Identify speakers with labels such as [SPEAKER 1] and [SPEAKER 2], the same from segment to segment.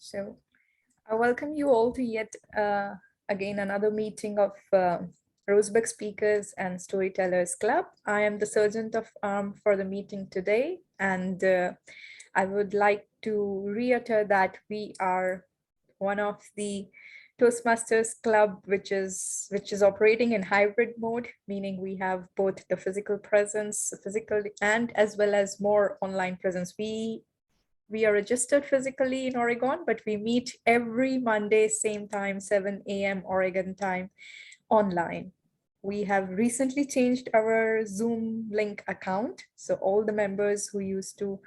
[SPEAKER 1] So I welcome you all to yet again another meeting of Roseburg Speakers and Storytellers Club. I am the Sergeant of Arm for the meeting today, and I would like to reiterate that we are one of the Toastmasters Club, which is operating in hybrid mode, meaning we have both the physical presence, physical, and as well as more online presence. We are registered physically in Oregon, but we meet every Monday, same time, 7 a.m. Oregon time, online. We have recently changed our Zoom link account. So all the members who used to,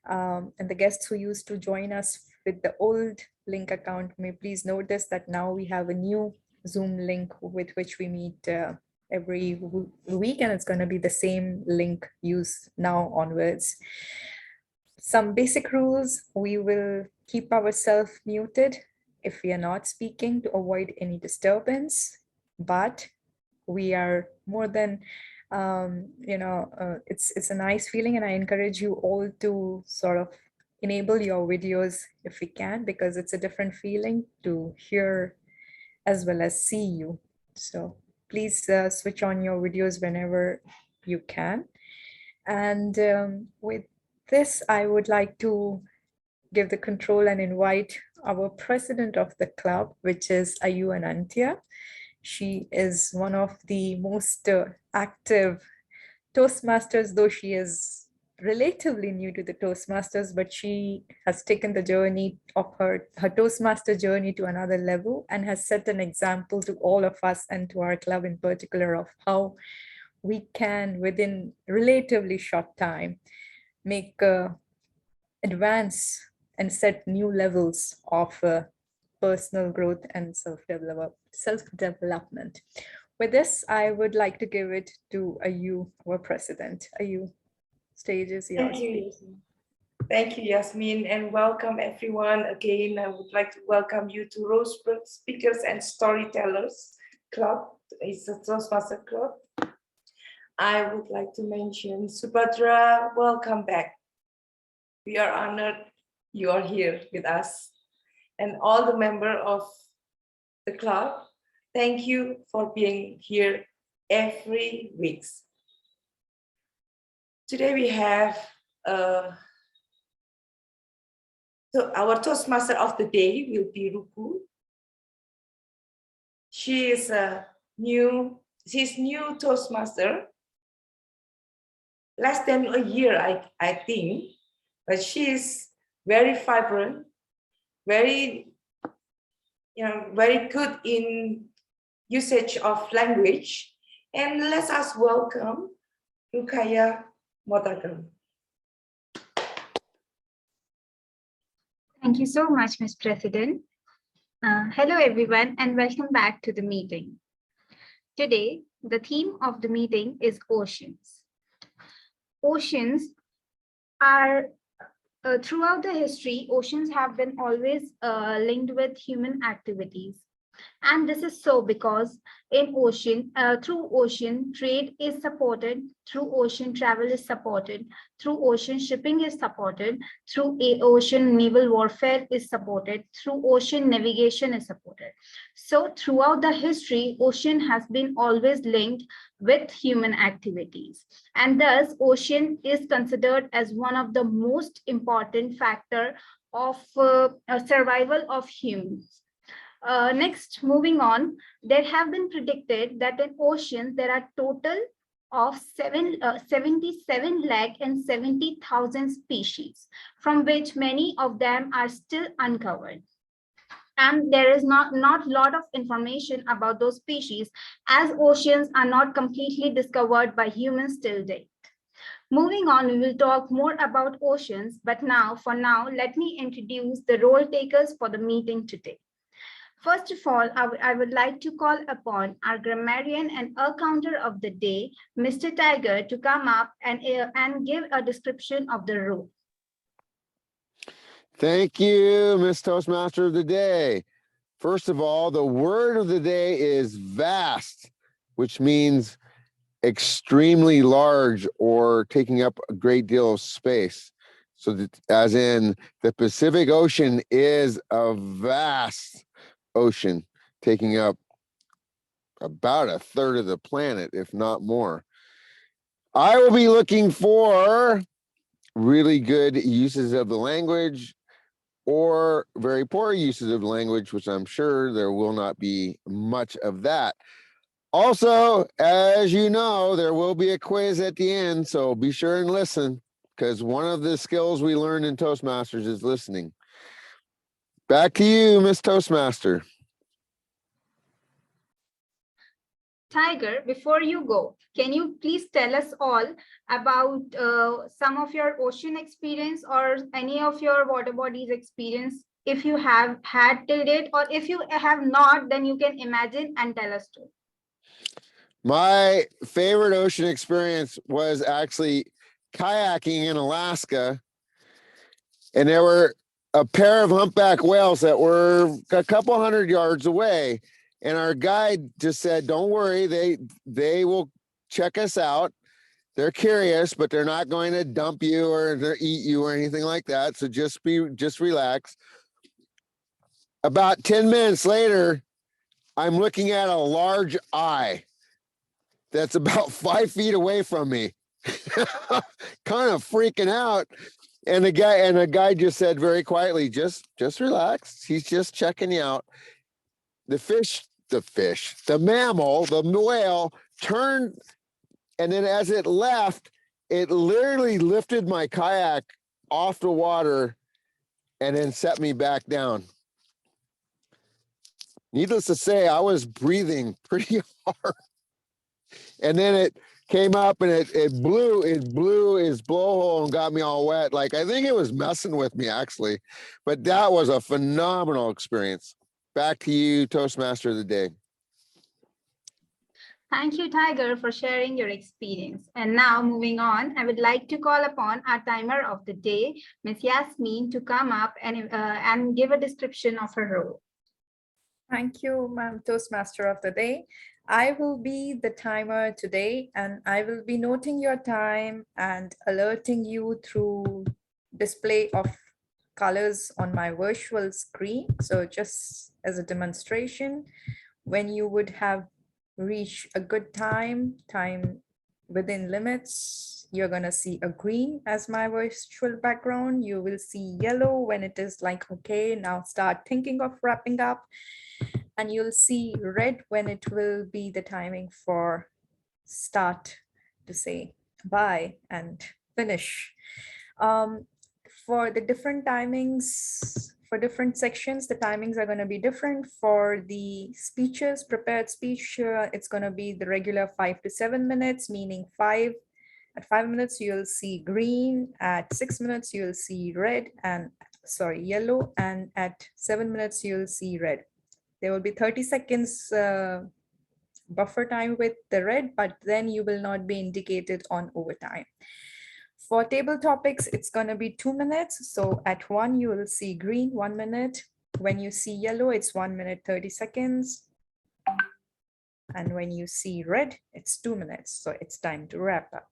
[SPEAKER 1] and the guests who used to join us with the old link account, may please notice that now we have a new Zoom link with which we meet every week, and it's going to be the same link used now onwards. Some basic rules: we will keep ourselves muted if we are not speaking to avoid any disturbance, but we are more than, it's a nice feeling, and I encourage you all to sort of enable your videos if we can, because it's a different feeling to hear as well as see you. So please switch on your videos whenever you can. And with this, I would like to give the control and invite our president of the club, which is Ayu Anantia. She is one of the most active Toastmasters, though she is relatively new to the Toastmasters, but she has taken the journey of her Toastmaster journey to another level and has set an example to all of us and to our club in particular of how we can, within relatively short time, make advance and set new levels of personal growth and self-development. With this, I would like to give it to Ayu, our president. Ayu, stage is yours.
[SPEAKER 2] Thank you. Thank you, Yasmin, and welcome everyone. Again, I would like to welcome you to Roseburg Speakers and Storytellers Club. It's a Toastmaster Club. I would like to mention Subhadra, welcome back. We are honored you are here with us. And all the members of the club, thank you for being here every week. Today we have our Toastmaster of the day will be Ruku. She's new Toastmaster. Less than a year, I think, but she's very vibrant, very good in usage of language. And let us welcome Rukaya Motagan.
[SPEAKER 3] Thank you so much, Ms. President. Hello, everyone, and welcome back to the meeting. Today, the theme of the meeting is oceans. Oceans are, throughout the history, oceans have been always linked with human activities. And this is so because through ocean, trade is supported, through ocean travel is supported, through ocean shipping is supported, through ocean naval warfare is supported, through ocean navigation is supported. So throughout the history, ocean has been always linked with human activities. And thus, ocean is considered as one of the most important factor of survival of humans. Next, moving on, there have been predicted that in oceans, there are total of 77 lakh and 70,000 species, from which many of them are still uncovered. And there is not a lot of information about those species, as oceans are not completely discovered by humans till date. Moving on, we will talk more about oceans, but for now, let me introduce the role takers for the meeting today. First of all, I would like to call upon our grammarian and accounter of the day, Mr. Tiger, to come up and give a description of the role.
[SPEAKER 4] Thank you, Miss Toastmaster of the day. First of all, the word of the day is vast, which means extremely large or taking up a great deal of space. So that, as in the Pacific Ocean is a vast ocean, taking up about a third of the planet, if not more. I will be looking for really good uses of the language or very poor uses of language, which I'm sure there will not be much of that. Also, as you know, there will be a quiz at the end, so be sure and listen, because one of the skills we learn in Toastmasters is listening. Back to you, Miss Toastmaster.
[SPEAKER 3] Tiger, before you go, can you please tell us all about some of your ocean experience or any of your water bodies experience, if you have had till date, or if you have not, then you can imagine and tell us too.
[SPEAKER 4] My favorite ocean experience was actually kayaking in Alaska, and there were a pair of humpback whales that were a couple hundred yards away, and our guide just said, don't worry, they will check us out. They're curious, but they're not going to dump you or eat you or anything like that, so just relax. About 10 minutes later, I'm looking at a large eye that's about 5 feet away from me. Kind of freaking out. And the guy just said very quietly, just relax. He's just checking you out. The mammal, the whale turned, and then as it left, it literally lifted my kayak off the water and then set me back down. Needless to say, I was breathing pretty hard. And then it came up and it blew his blowhole and got me all wet. Like, I think it was messing with me actually, but that was a phenomenal experience. Back to you, Toastmaster of the Day.
[SPEAKER 3] Thank you, Tiger, for sharing your experience. And now moving on, I would like to call upon our timer of the day, Ms. Yasmin, to come up and give a description of her role.
[SPEAKER 1] Thank you, ma'am, Toastmaster of the Day. I will be the timer today, and I will be noting your time and alerting you through display of colors on my virtual screen. So just as a demonstration, when you would have reached a good time within limits, you're going to see a green as my virtual background. You will see yellow when it is like, okay, now start thinking of wrapping up. And you'll see red when it will be the timing for start to say bye and finish. For the different timings, for different sections, the timings are going to be different. For the speeches, prepared speech, it's going to be the regular 5 to 7 minutes, meaning at 5 minutes, you'll see green. At 6 minutes, you'll see yellow. And at 7 minutes, you'll see red. There will be 30 seconds buffer time with the red, but then you will not be indicated on overtime. For table topics, it's going to be 2 minutes. So at 1, you will see green, 1 minute. When you see yellow, it's 1 minute, 30 seconds. And when you see red, it's 2 minutes. So it's time to wrap up.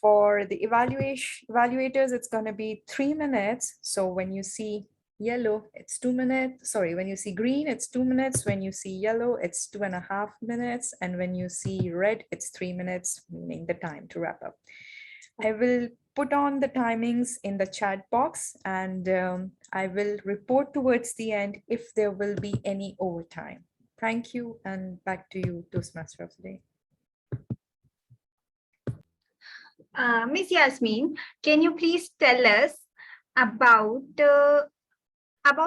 [SPEAKER 1] For the evaluators, it's going to be 3 minutes. So when you see yellow, it's 2 minutes. Sorry, when you see green, it's 2 minutes. When you see yellow, it's 2.5 minutes. And when you see red, it's 3 minutes, meaning the time to wrap up. I will put on the timings in the chat box, and I will report towards the end if there will be any overtime. Thank you, and back to you, Toastmaster of the Day.
[SPEAKER 3] Ms. Yasmin, can you please tell us about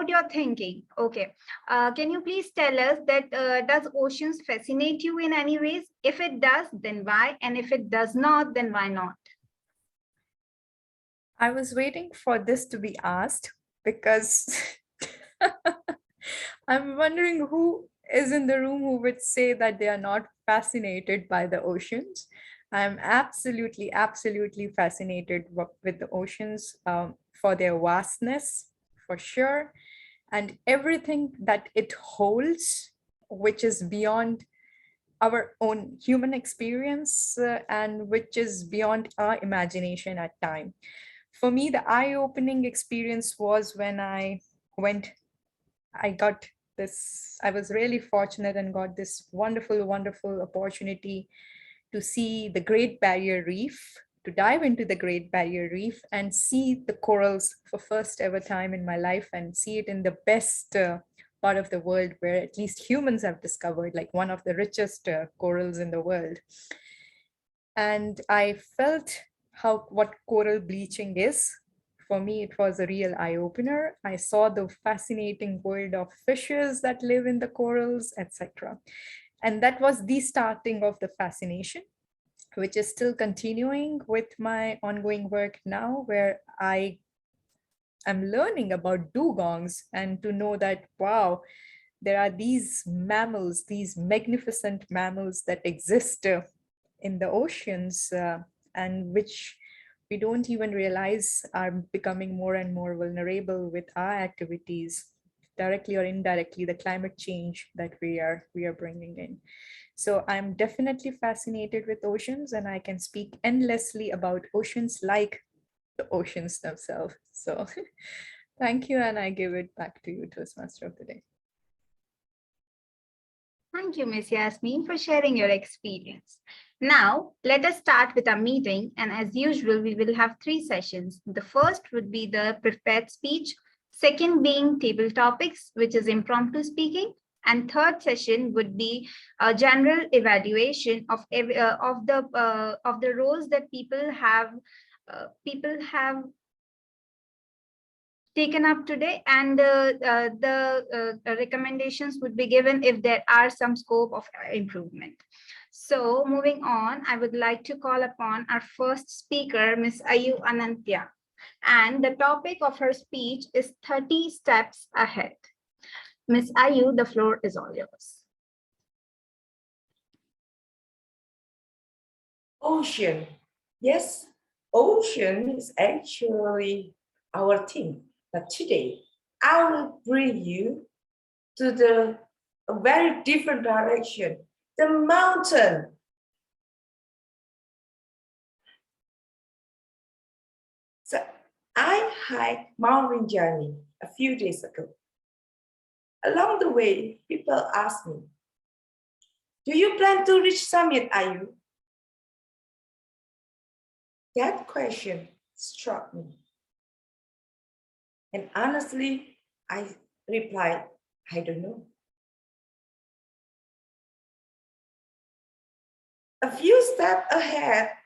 [SPEAKER 3] your thinking? Okay. Can you please tell us that does oceans fascinate you in any ways? If it does, then why? And if it does not, then why not?
[SPEAKER 1] I was waiting for this to be asked because I'm wondering who is in the room who would say that they are not fascinated by the oceans. I'm absolutely fascinated with the oceans for their vastness, for sure, and everything that it holds, which is beyond our own human experience and which is beyond our imagination at time. For me, the eye-opening experience was when I got this, I was really fortunate and got this wonderful, wonderful opportunity to see the Great Barrier Reef, to dive into the Great Barrier Reef and see the corals for first ever time in my life, and see it in the best part of the world where at least humans have discovered, like one of the richest corals in the world. And I felt what coral bleaching is. For me, it was a real eye-opener. I saw the fascinating world of fishes that live in the corals, etc. And that was the starting of the fascination, which is still continuing with my ongoing work now, where I am learning about dugongs, and to know that, wow, there are these mammals, these magnificent mammals that exist in the oceans, and which we don't even realize are becoming more and more vulnerable with our activities, directly or indirectly, the climate change that we are bringing in. So I'm definitely fascinated with oceans, and I can speak endlessly about oceans, like the oceans themselves. So thank you, and I give it back to you, Toastmaster of the Day.
[SPEAKER 3] Thank you, Ms. Yasmin, for sharing your experience. Now, let us start with our meeting. And as usual, we will have 3 sessions. The first would be the prepared speech, second being table topics, which is impromptu speaking, and third session would be a general evaluation of the roles that people have taken up today, and the recommendations would be given if there are some scope of improvement. So moving on, I would like to call upon our first speaker, Ms. Ayu Anantya, and the topic of her speech is 30 steps ahead. Ms. Ayu, the floor is all yours.
[SPEAKER 2] Ocean. Yes, ocean is actually our theme. But today, I will bring you to a very different direction, the mountain. So I hiked Mount Rinjani a few days ago. Along the way, people asked me, "Do you plan to reach summit, Ayu?" That question struck me. And honestly, I replied, "I don't know." A few steps ahead,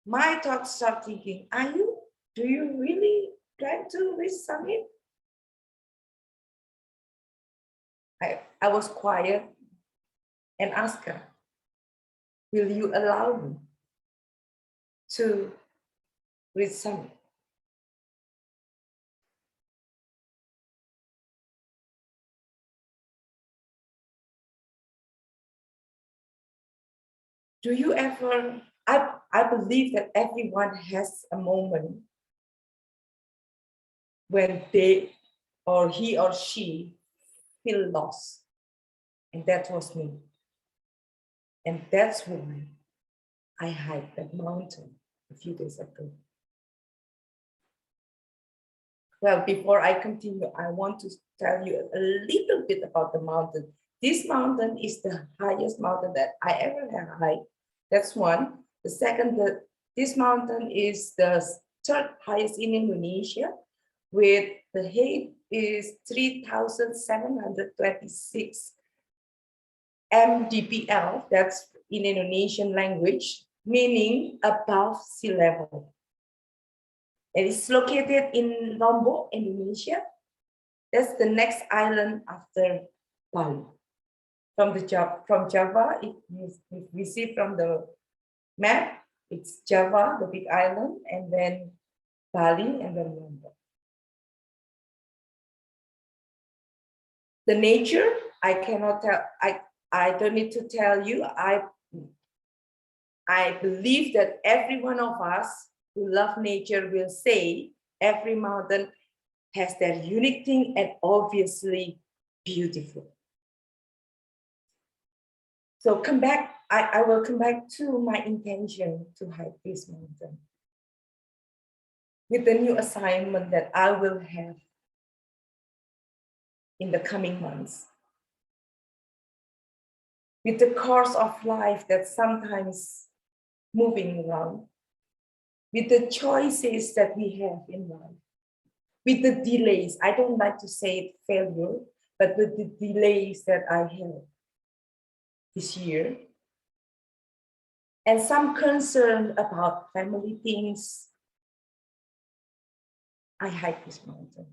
[SPEAKER 2] my thoughts start thinking, do you really plan to reach summit? I was quiet and asked her, "Will you allow me to reach summit?" Do you ever, I believe that everyone has a moment when they or he or she feel lost. And that was me. And that's why I hiked that mountain a few days ago. Well, before I continue, I want to tell you a little bit about the mountain. This mountain is the highest mountain that I ever have hiked. That's one. The second, this mountain is the third highest in Indonesia, with the height is 3,726 mdpl. That's in Indonesian language, meaning above sea level. It is located in Lombok, Indonesia. That's the next island after Bali. From Java, if we see from the map, it's Java, the big island, and then Bali, and then Lombok. The nature, I cannot tell, I don't need to tell you. I believe that every one of us who love nature will say every mountain has their unique thing and obviously beautiful. So I will come back to my intention to hike this mountain. with the new assignment that I will have in the coming months, with the course of life that sometimes moving around, with the choices that we have in life, with the delays. I don't like to say it failure, but with the delays that I had this year, and some concern about family things, I hike this mountain.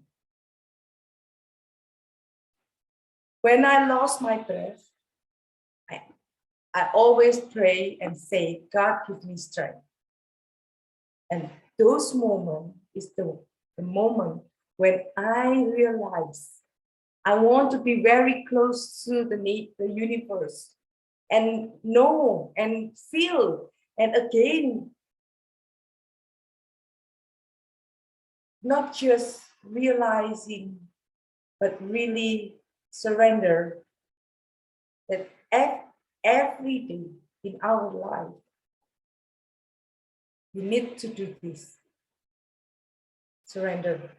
[SPEAKER 2] When I lost my breath, I always pray and say, God, give me strength. And those moments is the moment when I realize I want to be very close to the universe and know and feel. And again, not just realizing, but really surrender that every day in our life, we need to do this. Surrender.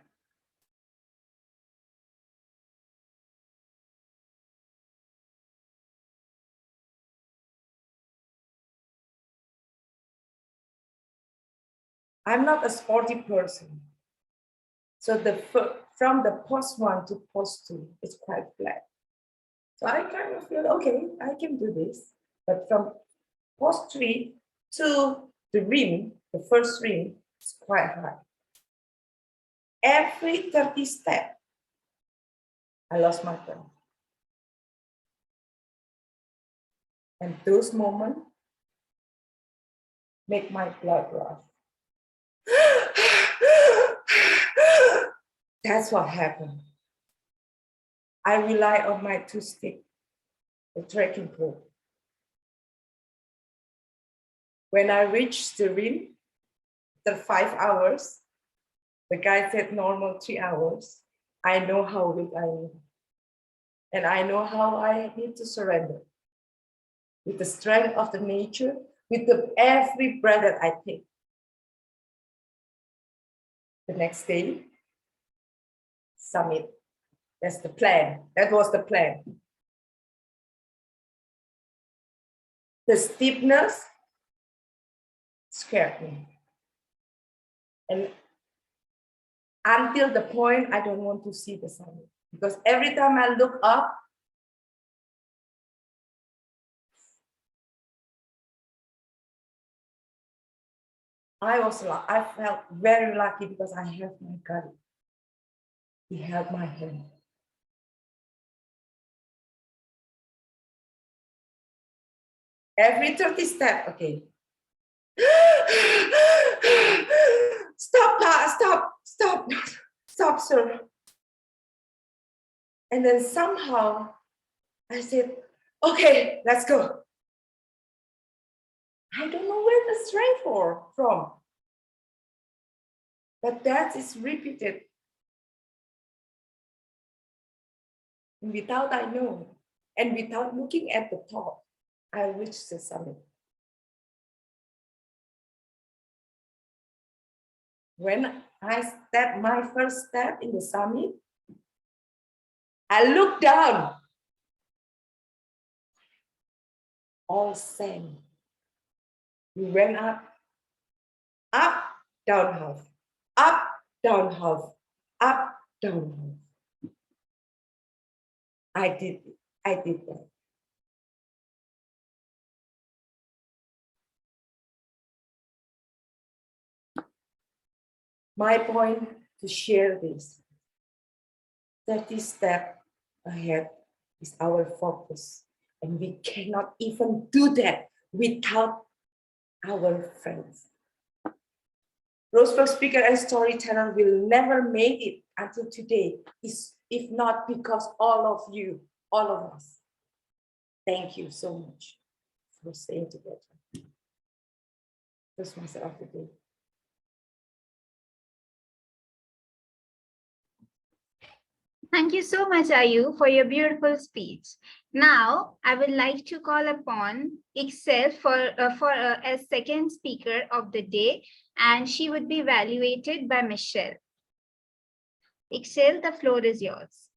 [SPEAKER 2] I'm not a sporty person. So from the post 1 to post 2, it's quite flat. So I kind of feel, okay, I can do this. But from post 3 to the rim, the first rim, it's quite high. Every 30 steps, I lost my breath. And those moments make my blood rush. That's what happened. I rely on my 2 sticks, the trekking pole. When I reached the rim, after 5 hours, the guy said normal 3 hours. I know how weak I am. And I know how I need to surrender. With the strength of the nature, with every breath that I take. The next day, summit. That's the plan. That was the plan. The steepness scared me. And until the point, I don't want to see the summit. Because every time I look up, I felt very lucky because I have my God. He held my hand. Every 30 steps, okay. Stop, sir. And then somehow I said, okay, let's go. I don't know where the strength from. But that is repeated. And without I know, and without looking at the top, I reached the summit. When I stepped my first step in the summit, I looked down. All sand. We went up, down half, up, down half, up, down half. I did that. My point to share this, 30 steps ahead is our focus. And we cannot even do that without our friends. Roseburg speaker and storyteller will never make it until today, if not because all of you, all of us. Thank you so much for staying together. Toastmaster of the day.
[SPEAKER 3] Thank you so much, Ayu, for your beautiful speech. Now, I would like to call upon Excel as second speaker of the day, and she would be evaluated by Michelle. Excel, the floor is yours.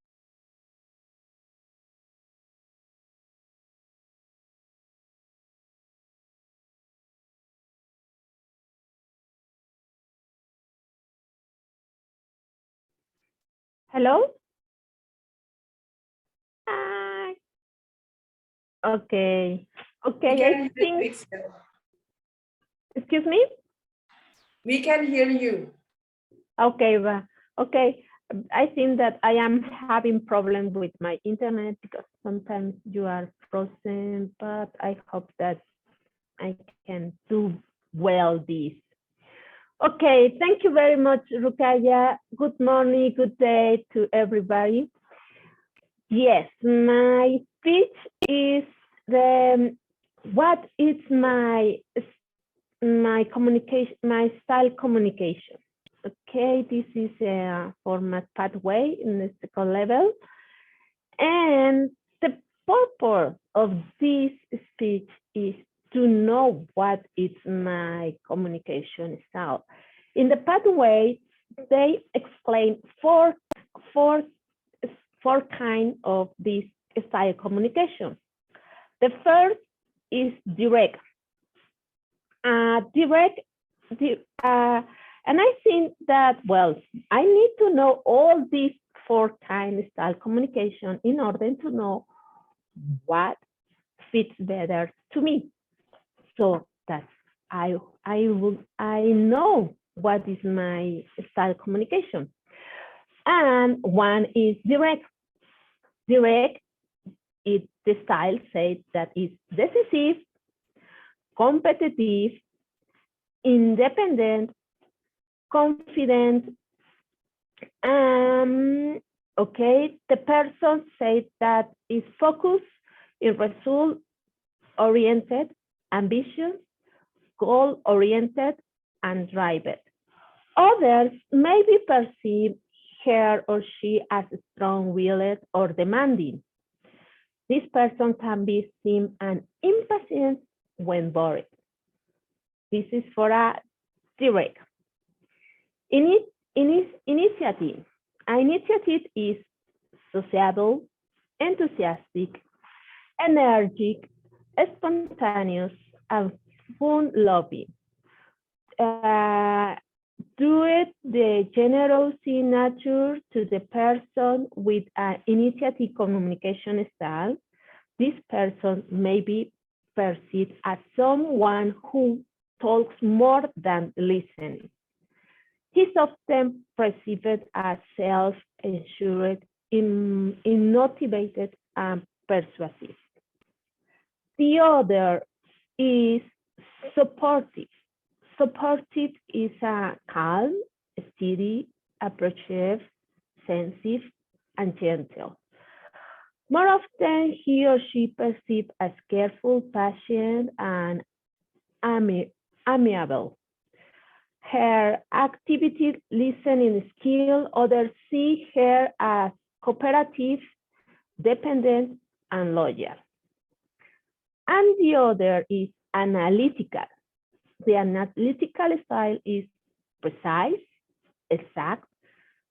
[SPEAKER 5] Hello? Hi. Okay. Okay,
[SPEAKER 2] We
[SPEAKER 5] I
[SPEAKER 2] can hear you,
[SPEAKER 5] think,
[SPEAKER 2] Excel.
[SPEAKER 5] excuse me?
[SPEAKER 2] We can hear you.
[SPEAKER 5] Okay, okay. I think that I am having problem with my internet because sometimes you are frozen, but I hope that I can do well this. Okay, thank you very much, Rukaya. Good morning, good day to everybody. Yes, my speech is what is my communication, my style communication. Okay, this is a format pathway in the second level. And the purpose of this speech is to know what is my communication style. In the pathway, they explain four kinds of this style communication. The first is direct. And I think that, well, I need to know all these four kinds of style communication in order to know what fits better to me. So that I know what is my style communication. And one is direct. Direct, the style says that is decisive, competitive, independent, confident. Okay, the person says that is focused, is result-oriented, ambitious, goal-oriented, and driven. Others maybe perceive her or she as strong-willed or demanding. This person can be seen and impatient when bored. This is for a direct. Initiative. Initiative is sociable, enthusiastic, energetic, spontaneous, and fun-loving. Due the general signature to the person with an initiative communication style, this person may be perceived as someone who talks more than listening. He's often perceived as self-assured, motivated, and persuasive. The other is supportive. Supportive is a calm, steady, approaches, sensitive, and gentle. More often, he or she perceived as careful, patient, and amiable. Her activity listening skill, others see her as cooperative, dependent, and loyal. And the other is analytical. The analytical style is precise, exact,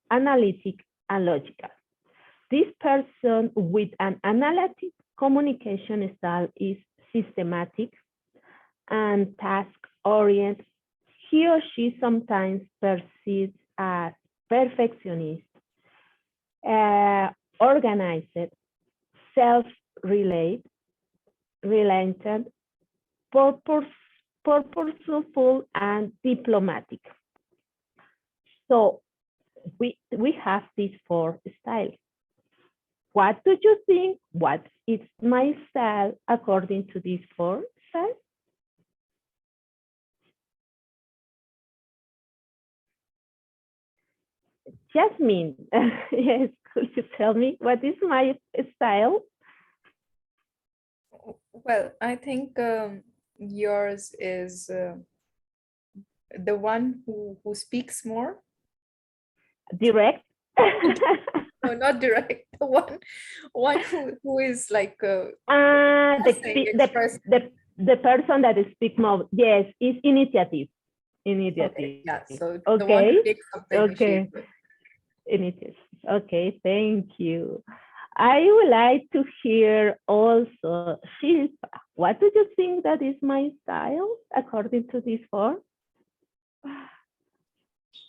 [SPEAKER 5] analytic, and logical. This person with an analytic communication style is systematic and task-oriented. He or she sometimes perceives as perfectionist, organized, self-reliant, purposeful, and diplomatic. So we have these four styles. What do you think? What is my style according to these four styles? Jasmine, yes, could you tell me what is my style?
[SPEAKER 1] Well, I think yours is the one who speaks more.
[SPEAKER 5] Direct.
[SPEAKER 1] No, not direct. One who is like saying, express.
[SPEAKER 5] The person that speaks more, yes, is initiative.
[SPEAKER 1] Okay, yeah. So the one
[SPEAKER 5] Okay.
[SPEAKER 1] who takes up the
[SPEAKER 5] Okay.
[SPEAKER 1] initiative.
[SPEAKER 5] Initiative. Okay, thank you. I would like to hear also, Shilpa, what do you think that is my style according to this form?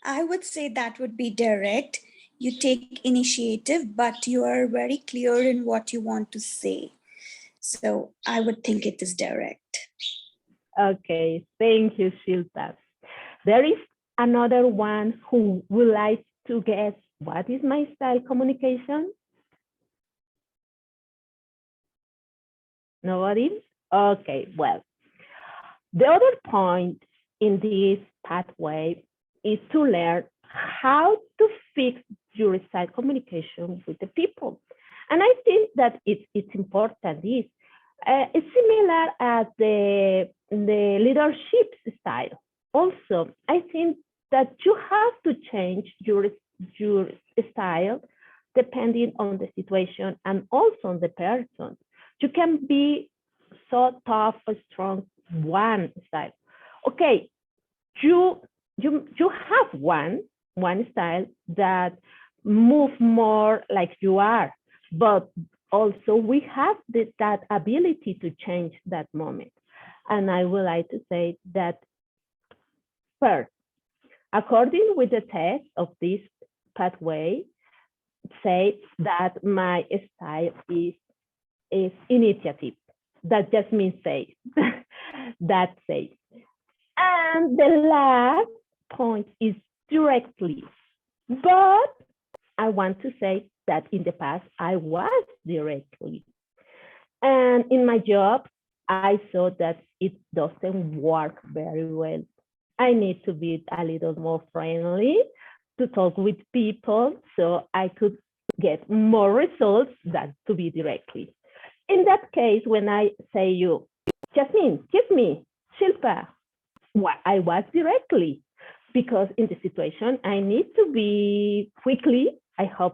[SPEAKER 6] I would say that would be direct. You take initiative, but you are very clear in what you want to say. So I would think it is direct.
[SPEAKER 5] Okay, thank you, Shilpa. There is another one who would like to guess what is my style communication? Nobody? Okay, well, the other point in this pathway is to learn how to fix your style communication with the people. And I think that it's important. It's similar as the leadership style. Also, I think that you have to change your style depending on the situation and also on the person. You can be so tough or strong one style. Okay, you have one style that move more like you are, but also we have that ability to change that moment. And I would like to say that first, according with the test of this pathway, say that my style is initiative. That just means say. That says. And the last point is directly. But I want to say that in the past, I was directly. And in my job, I saw that it doesn't work very well. I need to be a little more friendly to talk with people so I could get more results than to be directly. In that case, when I say you, Jasmine, give me, Shilpa, I was directly because in the situation I need to be quickly. I have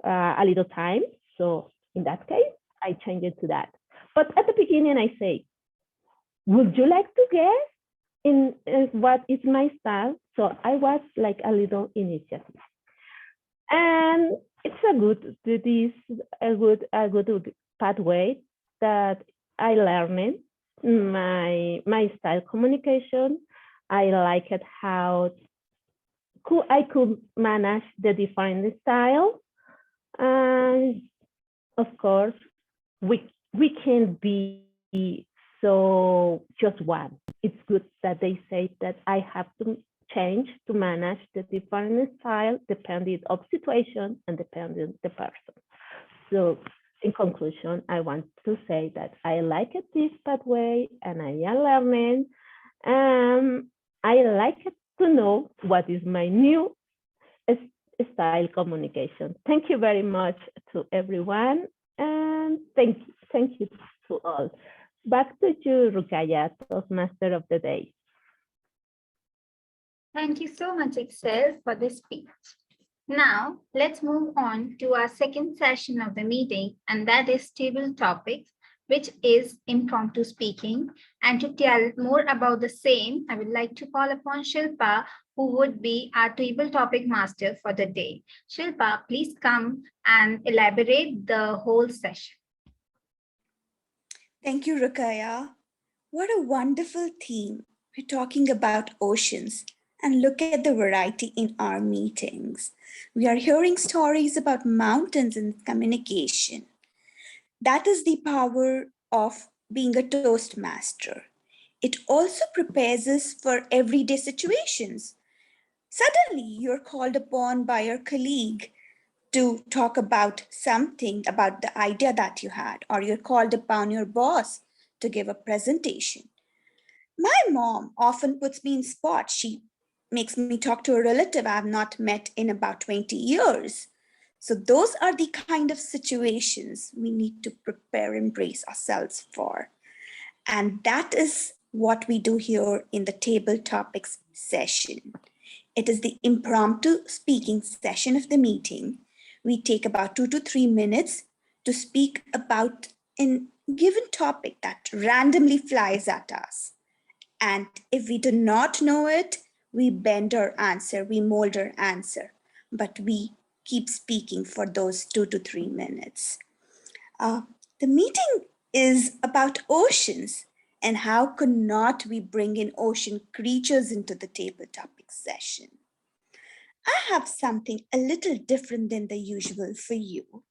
[SPEAKER 5] a little time. So in that case, I change it to that. But at the beginning, I say, would you like to guess in what is my style? So I was like a little initiative. And it's a good pathway that I learned my style communication. I like it how I could manage the different style. And of course, we can be so just one. It's good that they say that I have to change to manage the different style depending of situation and depending the person. So in conclusion, I want to say that I like it this pathway and I am learning. I like it to know what is my new style communication. Thank you very much to everyone, and thank you to all. Back to you, Rukaya, Toastmaster of the Day.
[SPEAKER 3] Thank you so much, Excel, for this speech. Now, let's move on to our second session of the meeting, and that is table topics, which is impromptu speaking. And to tell more about the same, I would like to call upon Shilpa, who would be our table topic master for the day. Shilpa, please come and elaborate the whole session.
[SPEAKER 6] Thank you, Rukaya. What a wonderful theme. We're talking about oceans, and look at the variety in our meetings. We are hearing stories about mountains and communication. That is the power of being a Toastmaster. It also prepares us for everyday situations. Suddenly, you're called upon by your colleague to talk about something, about the idea that you had, or you're called upon your boss to give a presentation. My mom often puts me in spot. She makes me talk to a relative I've not met in about 20 years. So those are the kind of situations we need to prepare and brace ourselves for. And that is what we do here in the table topics session. It is the impromptu speaking session of the meeting. We take about 2 to 3 minutes to speak about a given topic that randomly flies at us. And if we do not know it, we bend our answer, we mold our answer, but we keep speaking for those 2 to 3 minutes. The meeting is about oceans, and how could not we bring in ocean creatures into the table topic session? I have something a little different than the usual for you.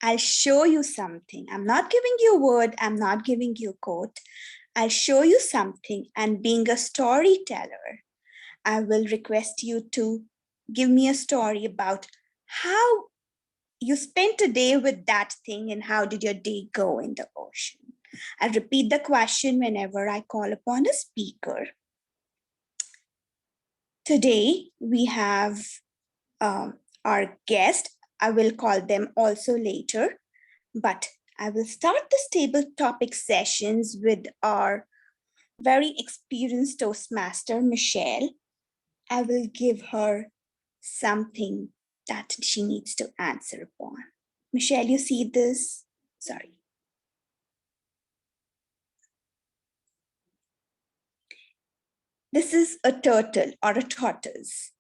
[SPEAKER 6] I'll show you something. I'm not giving you a word, I'm not giving you a quote. I'll show you something, and being a storyteller, I will request you to give me a story about how you spent a day with that thing and how did your day go in the ocean. I'll repeat the question whenever I call upon a speaker. Today we have our guest. I will call them also later, but I will start this table topic sessions with our very experienced Toastmaster, Michelle. I will give her something that she needs to answer upon. Michelle, you see this? Sorry. This is a turtle or a tortoise.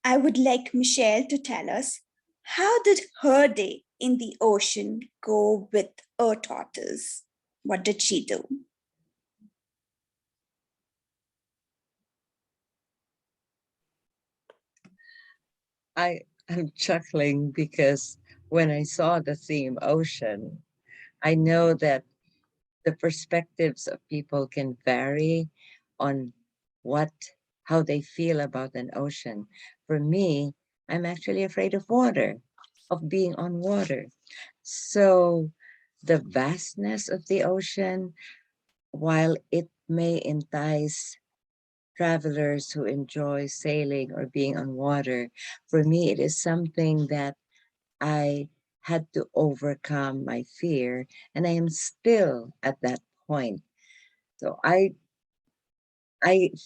[SPEAKER 6] I would like Michelle to tell us, how did her day in the ocean go with a tortoise? What did she do?
[SPEAKER 7] I'm chuckling because when I saw the theme ocean, I know that the perspectives of people can vary on how they feel about an ocean. For me, I'm actually afraid of water, of being on water. So the vastness of the ocean, while it may entice travelers who enjoy sailing or being on water, for me, it is something that I had to overcome my fear, and I am still at that point. So I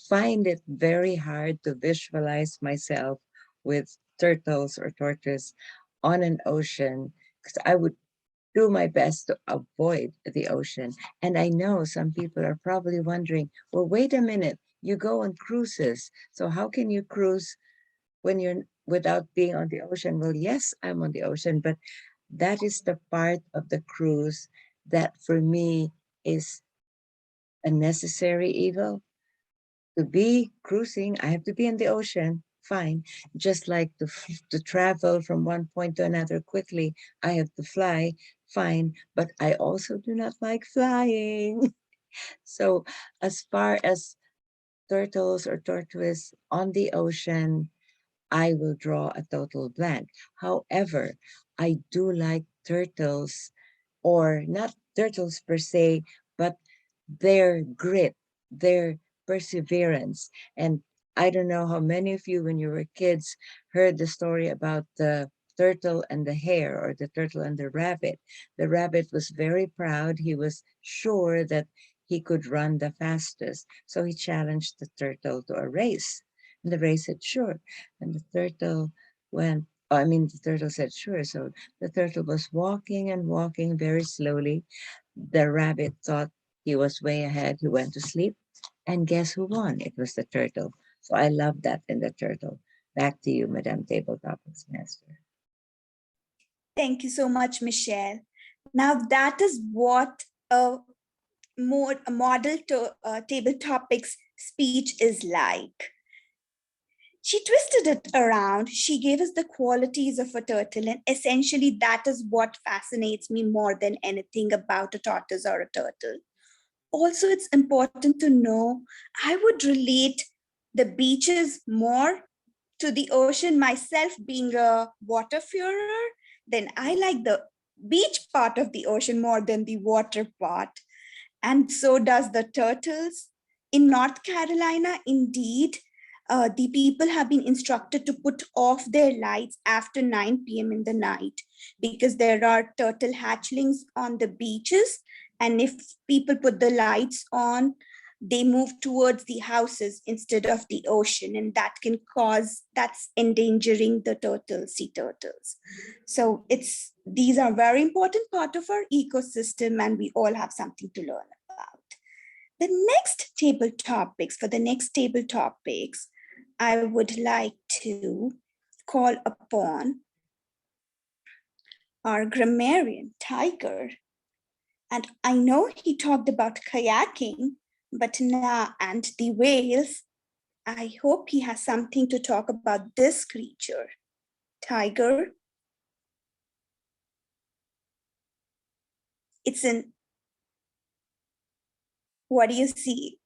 [SPEAKER 7] find it very hard to visualize myself with turtles or tortoise on an ocean, because I would do my best to avoid the ocean. And I know some people are probably wondering, well, wait a minute, you go on cruises. So how can you cruise when you're without being on the ocean? Well, yes, I'm on the ocean, but that is the part of the cruise that for me is a necessary evil. To be cruising, I have to be in the ocean, fine. Just like to travel from one point to another quickly, I have to fly, fine. But I also do not like flying. So as far as turtles or tortoise on the ocean, I will draw a total blank. However, I do like turtles, or not turtles per se, but their grit, their perseverance. And I don't know how many of you, when you were kids, heard the story about the turtle and the hare, or the turtle and the rabbit. The rabbit was very proud. He was sure that he could run the fastest. So he challenged the turtle to a race. And the race said, sure. And the turtle the turtle said, sure. So the turtle was walking and walking very slowly. The rabbit thought he was way ahead. He went to sleep. And guess who won? It was the turtle. So I love that in the turtle. Back to you, Madam Table Topics Master.
[SPEAKER 6] Thank you so much, Michelle. Now that is what a model table topics speech is like. She twisted it around. She gave us the qualities of a turtle, and essentially that is what fascinates me more than anything about a tortoise or a turtle. Also, it's important to know I would relate the beaches more to the ocean, myself being a waterfarer. Then I like the beach part of the ocean more than the water part. And so does the turtles. In North Carolina, indeed, the people have been instructed to put off their lights after 9 p.m. in the night because there are turtle hatchlings on the beaches. And if people put the lights on, they move towards the houses instead of the ocean, and that's endangering the sea turtles. So these are very important part of our ecosystem, and we all have something to learn about. For the next table topics, I would like to call upon our grammarian, Tiger. And I know he talked about kayaking, but now, and the whales, I hope he has something to talk about this creature. Tiger. What do you see?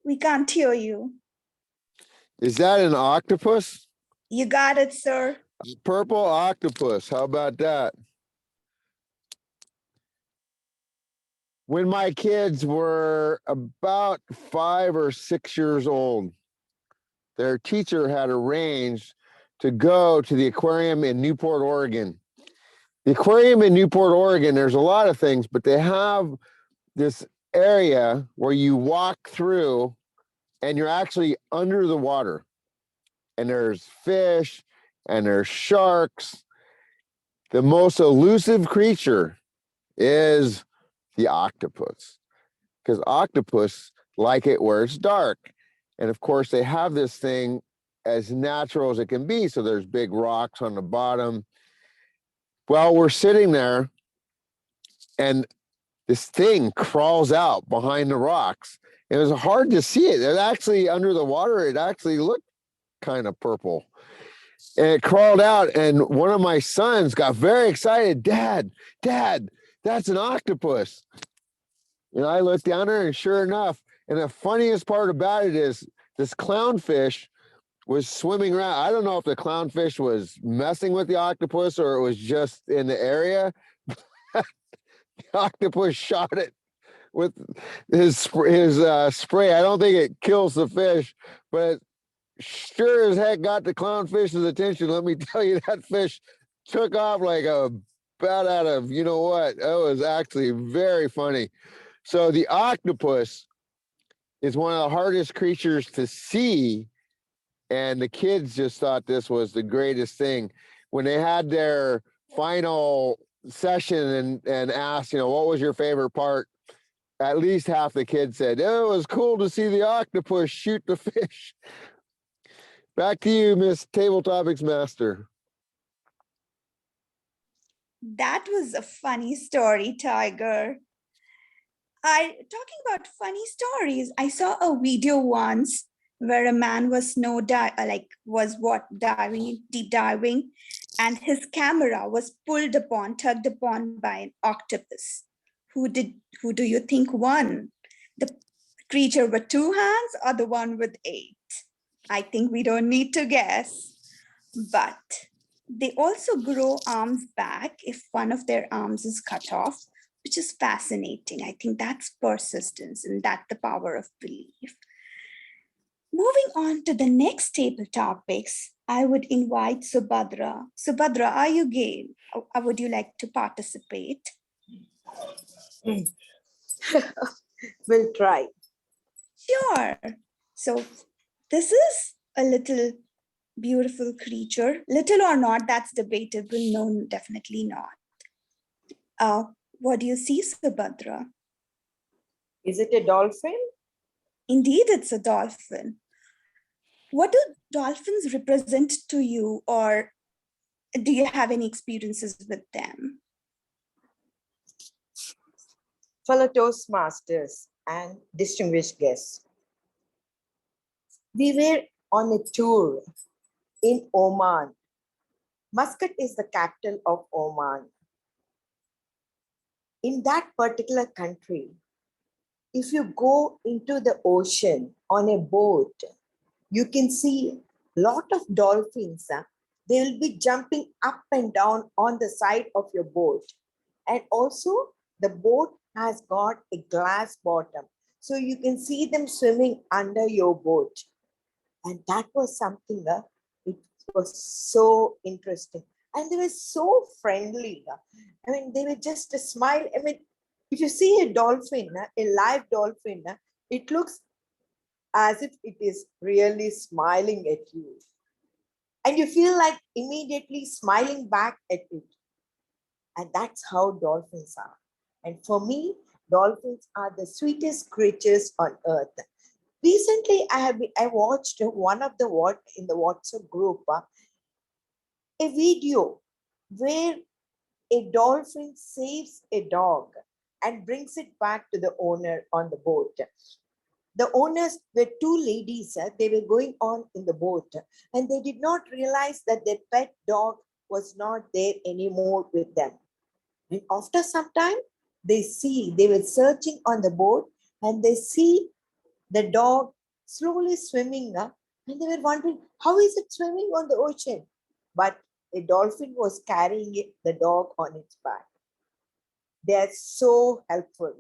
[SPEAKER 6] We can't hear you.
[SPEAKER 4] Is that an octopus?
[SPEAKER 6] You got it, sir.
[SPEAKER 4] A purple octopus. How about that? When my kids were about 5 or 6 years old, their teacher had arranged to go to the aquarium in Newport, Oregon. The aquarium in Newport, Oregon, there's a lot of things, but they have this area where you walk through and you're actually under the water. And there's fish and there's sharks. The most elusive creature is the octopus, because octopus like it where it's dark. And of course, they have this thing as natural as it can be. So there's big rocks on the bottom. Well, we're sitting there and this thing crawls out behind the rocks. It was hard to see it. It actually, under the water, it actually looked kind of purple. And it crawled out, and one of my sons got very excited. Dad, that's an octopus. And I looked down there, and sure enough, and the funniest part about it is this clownfish was swimming around. I don't know if the clownfish was messing with the octopus or it was just in the area. The octopus shot it with his spray. I don't think it kills the fish, but sure as heck got the clownfish's attention. Let me tell you, that fish took off like a bat out of you know what. It was actually very funny. So the octopus is one of the hardest creatures to see, and the kids just thought this was the greatest thing. When they had their final session and asked, what was your favorite part? At least half the kids said, oh, it was cool to see the octopus shoot the fish. Back to you, Miss Table Topics Master.
[SPEAKER 6] That was a funny story, Tiger. Talking about funny stories, I saw a video once where a man was deep diving, and his camera was tugged upon by an octopus. Who do you think won? The creature with 2 hands or the one with 8? I think we don't need to guess. But they also grow arms back if one of their arms is cut off, which is fascinating. I think that's persistence, and that's the power of belief. Moving on to the next table topics, I would invite Subhadra. Subhadra, are you game? Or would you like to participate?
[SPEAKER 8] We'll try.
[SPEAKER 6] Sure. So this is a little beautiful creature. Little or not, that's debatable. No, definitely not. What do you see, Subhadra?
[SPEAKER 8] Is it a dolphin?
[SPEAKER 6] Indeed, it's a dolphin. What do dolphins represent to you, or do you have any experiences with them?
[SPEAKER 8] Fellow Toastmasters and distinguished guests, we were on a tour in Oman. Muscat is the capital of Oman. In that particular country, if you go into the ocean on a boat, you can see a lot of dolphins. They will be jumping up and down on the side of your boat. And also, the boat has got a glass bottom. So you can see them swimming under your boat. And that was something, it was so interesting. and they were so friendly. I mean, they were just a smile. I mean, if you see a dolphin, a live dolphin, it looks as if it is really smiling at you. And you feel like immediately smiling back at it. And that's how dolphins are. And for me, dolphins are the sweetest creatures on earth. Recently, I watched one of the in the WhatsApp group, a video where a dolphin saves a dog and brings it back to the owner on the boat. The owners were two ladies. They were going on in the boat and they did not realize that their pet dog was not there anymore with them. And after some time, they were searching on the boat and they see the dog slowly swimming up, and they were wondering, how is it swimming on the ocean? But a dolphin was carrying the dog on its back. They are so helpful.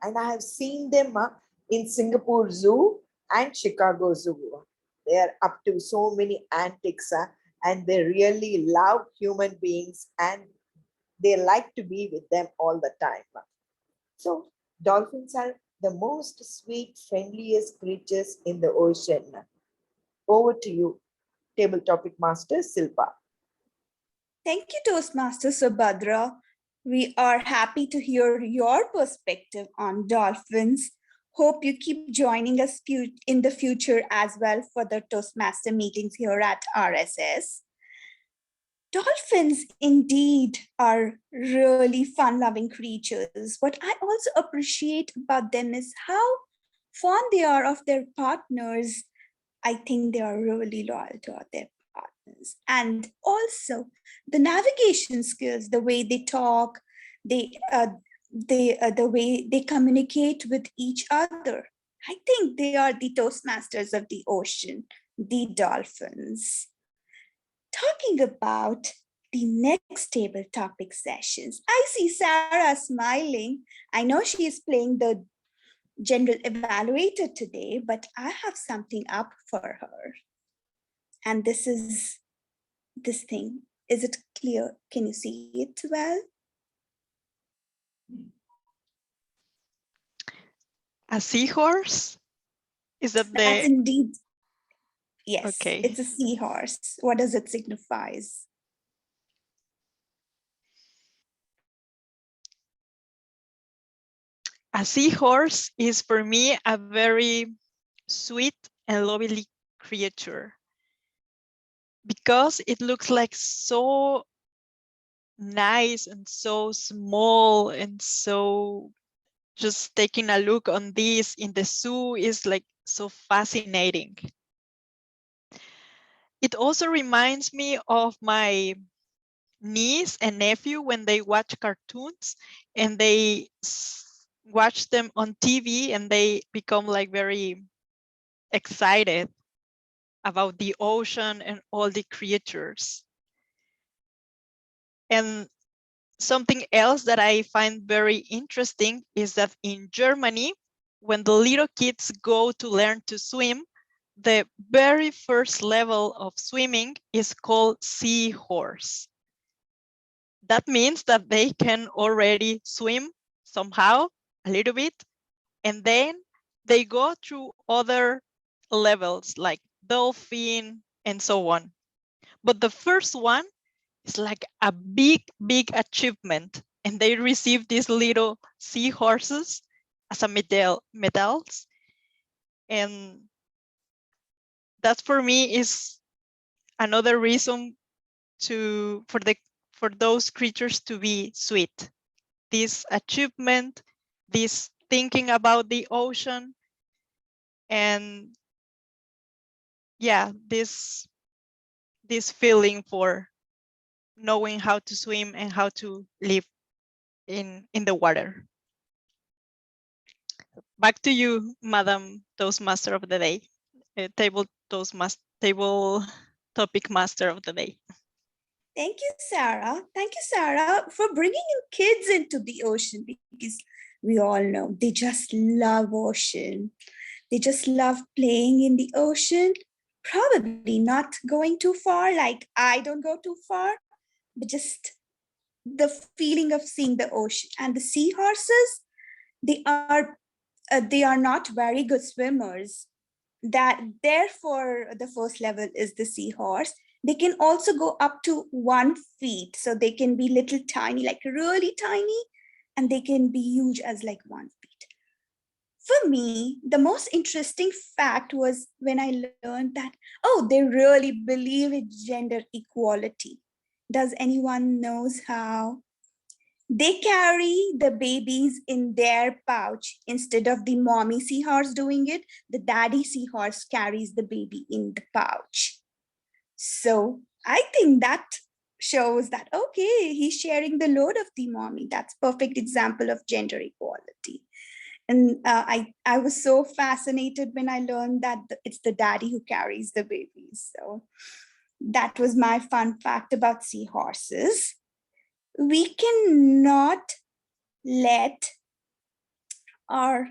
[SPEAKER 8] And I have seen them in Singapore Zoo and Chicago Zoo. They are up to so many antics and they really love human beings and they like to be with them all the time. So dolphins are the most sweet, friendliest creatures in the ocean. Over to you, table topic master Silpa.
[SPEAKER 6] Thank you, Toastmaster Subhadra. We are happy to hear your perspective on dolphins. Hope you keep joining us in the future as well for the Toastmaster meetings here at RSS. Dolphins indeed are really fun-loving creatures. What I also appreciate about them is how fond they are of their partners. I think they are really loyal to their partners. And also the navigation skills, the way they talk, the way they communicate with each other. I think they are the Toastmasters of the ocean, the dolphins. Talking about the next table topic sessions, I see Sarah smiling. I know she is playing the general evaluator today, but I have something up for her. And this is this thing. Is it clear? Can you see it well?
[SPEAKER 9] A seahorse? Is that
[SPEAKER 6] That's
[SPEAKER 9] the...
[SPEAKER 6] indeed, yes,
[SPEAKER 9] Okay.
[SPEAKER 6] it's a seahorse. What does it signify?
[SPEAKER 9] A seahorse is for me a very sweet and lovely creature because it looks like so nice and so small, and so just taking a look on this in the zoo is like so fascinating. It also reminds me of my niece and nephew when they watch cartoons and they watch them on TV and they become like very excited about the ocean and all the creatures. And something else that I find very interesting is that in Germany, when the little kids go to learn to swim, the very first level of swimming is called seahorse. That means that they can already swim somehow, a little bit, and then they go through other levels like dolphin and so on. But the first one is like a big, big achievement, and they receive these little seahorses as a medals. And that for me is another reason for those creatures to be sweet. This achievement, this thinking about the ocean, and yeah, this feeling for knowing how to swim and how to live in the water. Back to you, Madam Toastmaster of the Day, table topic master of the day.
[SPEAKER 6] Thank you, Sarah. Thank you, Sarah, for bringing in kids into the ocean, because we all know they just love ocean. They just love playing in the ocean, probably not going too far, like I don't go too far, but just the feeling of seeing the ocean. And the seahorses, they are not very good swimmers. That therefore the first level is the seahorse. They can also go up to 1 feet, so they can be little tiny, like really tiny, and they can be huge as like 1 feet. For me, the most interesting fact was when I learned that, oh, they really believe in gender equality. Does anyone knows how? They carry the babies in their pouch instead of the mommy seahorse doing it. The daddy seahorse carries the baby in the pouch. So I think that shows that, okay, he's sharing the load of the mommy. That's perfect example of gender equality. And I was so fascinated when I learned that it's the daddy who carries the babies. So that was my fun fact about seahorses. We cannot let our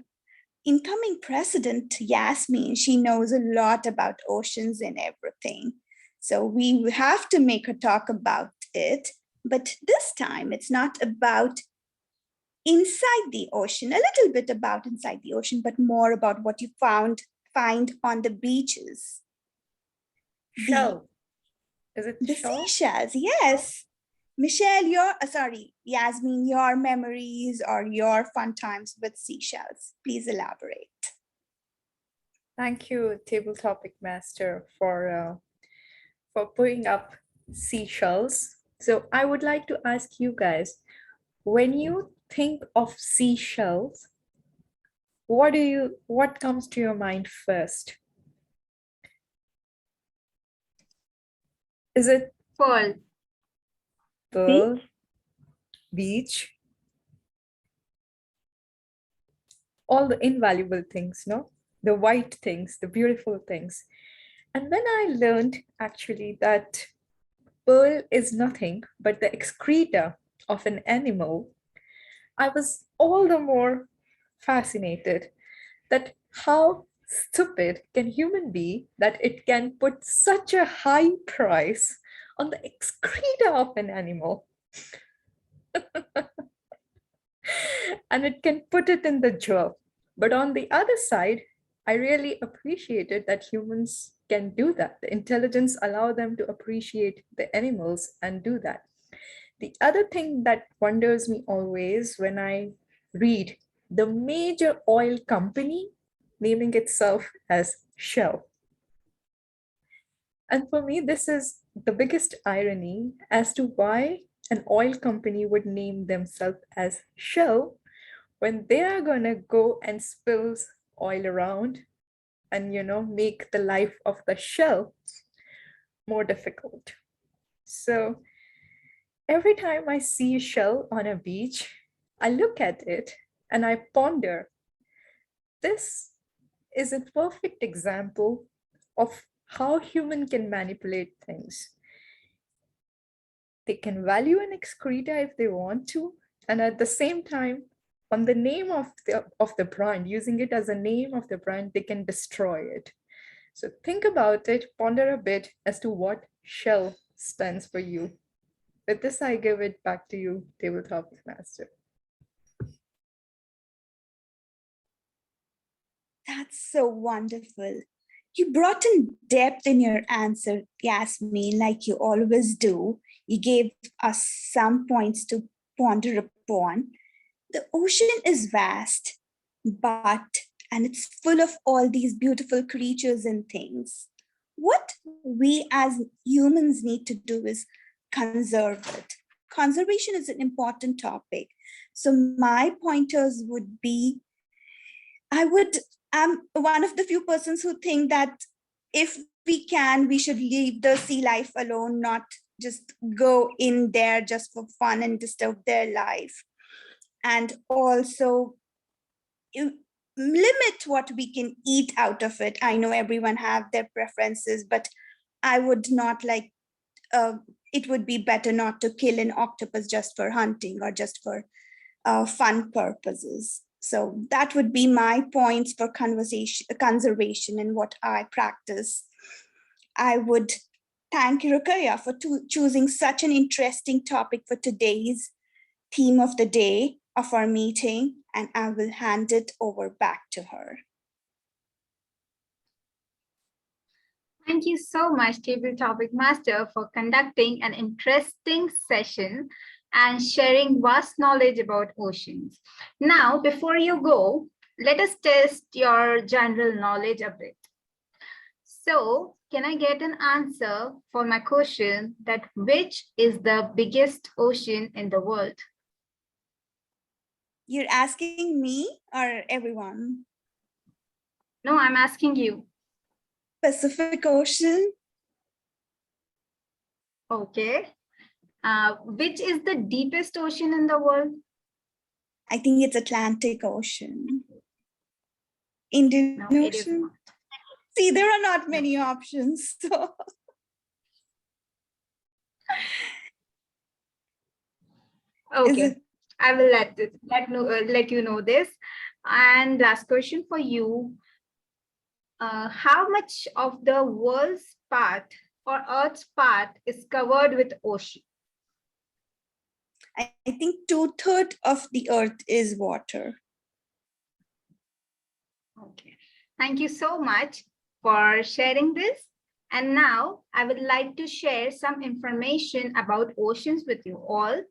[SPEAKER 6] incoming president, Yasmin, she knows a lot about oceans and everything. So we have to make her talk about it. But this time it's not about inside the ocean, a little bit about inside the ocean, but more about what you find on the beaches.
[SPEAKER 1] Shell. Is it
[SPEAKER 6] The
[SPEAKER 1] shell?
[SPEAKER 6] seashells, yes. Michelle, Yasmin, your memories or your fun times with seashells, please elaborate.
[SPEAKER 1] Thank you, Table Topic Master, for putting up seashells. So I would like to ask you guys, when you think of seashells, what comes to your mind first? Is it
[SPEAKER 3] Pearl.
[SPEAKER 1] pearl, beach, all the invaluable things, no? The white things, the beautiful things. And when I learned actually that pearl is nothing but the excreta of an animal, I was all the more fascinated that how stupid can human be that it can put such a high price on the excreta of an animal. And it can put it in the jewel. But on the other side, I really appreciated that humans can do that. The intelligence allow them to appreciate the animals and do that. The other thing that wonders me always when I read the major oil company naming itself as Shell. And for me, this is the biggest irony as to why an oil company would name themselves as Shell when they are going to go and spill oil around and make the life of the shell more difficult. So every time I see a shell on a beach, I look at it and I ponder, this is a perfect example of how human can manipulate things. They can value an excreta if they want to, and at the same time, on the name of the brand, using it as a name of the brand, they can destroy it. So think about it, ponder a bit as to what Shell stands for you. With this, I give it back to you, Table Topic Master.
[SPEAKER 6] That's so wonderful. You brought in depth in your answer, Yasmin, like you always do. You gave us some points to ponder upon. The ocean is vast, and it's full of all these beautiful creatures and things. What we as humans need to do is conserve it. Conservation is an important topic. So my pointers would be, I'm one of the few persons who think that if we can, we should leave the sea life alone, not just go in there just for fun and disturb their life. And also limit what we can eat out of it. I know everyone have their preferences, but I would not like, it would be better not to kill an octopus just for hunting or just for fun purposes. So that would be my points for conservation and what I practice. I would Thank you, Rukaya, for choosing such an interesting topic for today's theme of the day of our meeting, and I will hand it over back to her.
[SPEAKER 3] Thank you so much, Table Topic Master, for conducting an interesting session and sharing vast knowledge about oceans. Now, before you go, let us test your general knowledge a bit. So, can I get an answer for my question that which is the biggest ocean in the world?
[SPEAKER 6] You're asking me or everyone?
[SPEAKER 3] No, I'm asking you.
[SPEAKER 6] Pacific Ocean.
[SPEAKER 3] Okay. Which is the deepest ocean in the world?
[SPEAKER 6] I think it's Atlantic Ocean. Indian
[SPEAKER 3] No, it is
[SPEAKER 6] Ocean.
[SPEAKER 3] not.
[SPEAKER 6] See, there are not many options. So.
[SPEAKER 3] Okay, I will let you know this. And last question for you. How much of the world's part or Earth's part is covered with ocean?
[SPEAKER 6] I think 2/3 of the Earth is water.
[SPEAKER 3] Okay, thank you so much for sharing this. And now I would like to share some information about oceans with you all.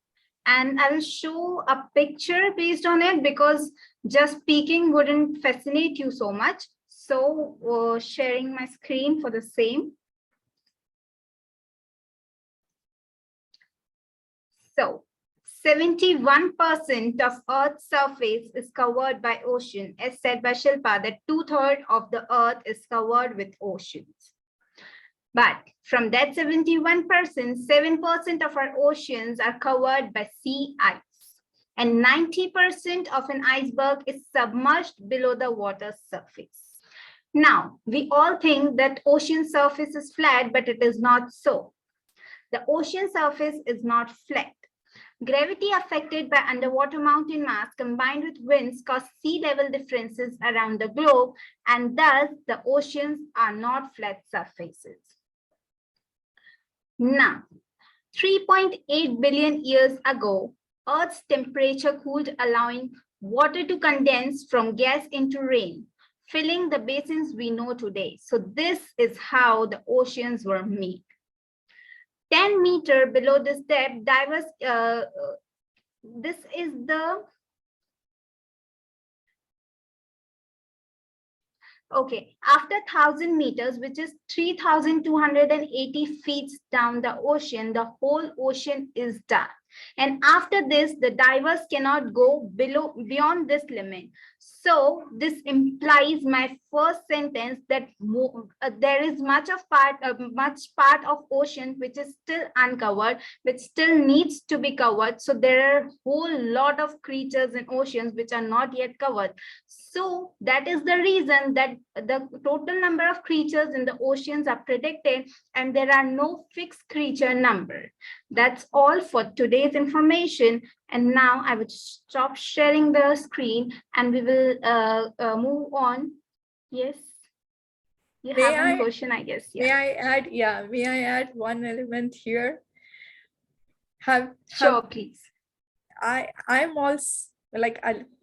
[SPEAKER 3] And I will show a picture based on it because just speaking wouldn't fascinate you so much. So sharing my screen for the same. So 71% of Earth's surface is covered by ocean, as said by Shilpa, that 2/3 of the Earth is covered with oceans. But from that 71%, 7% of our oceans are covered by sea ice. And 90% of an iceberg is submerged below the water surface. Now, we all think that ocean surface is flat, but it is not so. The ocean surface is not flat. Gravity affected by underwater mountain mass combined with winds cause sea level differences around the globe, and thus the oceans are not flat surfaces. Now, 3.8 billion years ago, Earth's temperature cooled, allowing water to condense from gas into rain, filling the basins we know today. So this is how the oceans were made. 10 meters below this depth, divers, this is the, okay, after 1,000 meters, which is 3,280 feet down the ocean, the whole ocean is dark. And after this, the divers cannot go beyond this limit. So this implies my first sentence that there is much part of ocean which is still uncovered, which still needs to be covered. So there are a whole lot of creatures in oceans which are not yet covered. So that is the reason that the total number of creatures in the oceans are predicted, and there are no fixed creature number. That's all for today's information. And now I would stop sharing the screen and we will move on. Yes. You have a question, I guess. Yeah.
[SPEAKER 1] May I add one element here?
[SPEAKER 3] Sure, please.
[SPEAKER 1] I'm also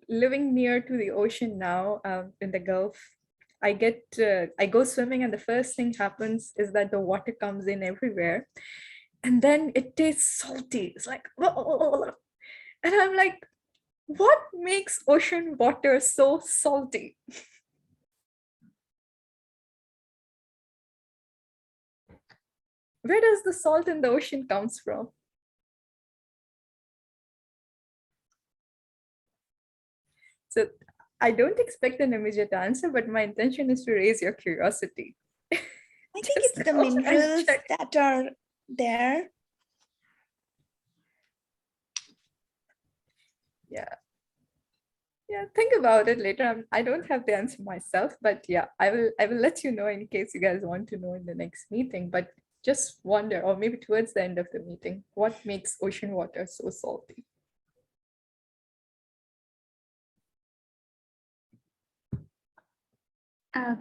[SPEAKER 1] living near to the ocean now, in the Gulf. I go swimming, and the first thing happens is that the water comes in everywhere, and then it tastes salty. It's like, and I'm like, what makes ocean water so salty? Where does the salt in the ocean comes from? So I don't expect an immediate answer, but my intention is to raise your curiosity.
[SPEAKER 6] I think it's the minerals that are there.
[SPEAKER 1] Yeah, think about it later. I don't have the answer myself, but yeah, I will let you know in case you guys want to know in the next meeting. But just wonder, or maybe towards the end of the meeting, what makes ocean water so salty?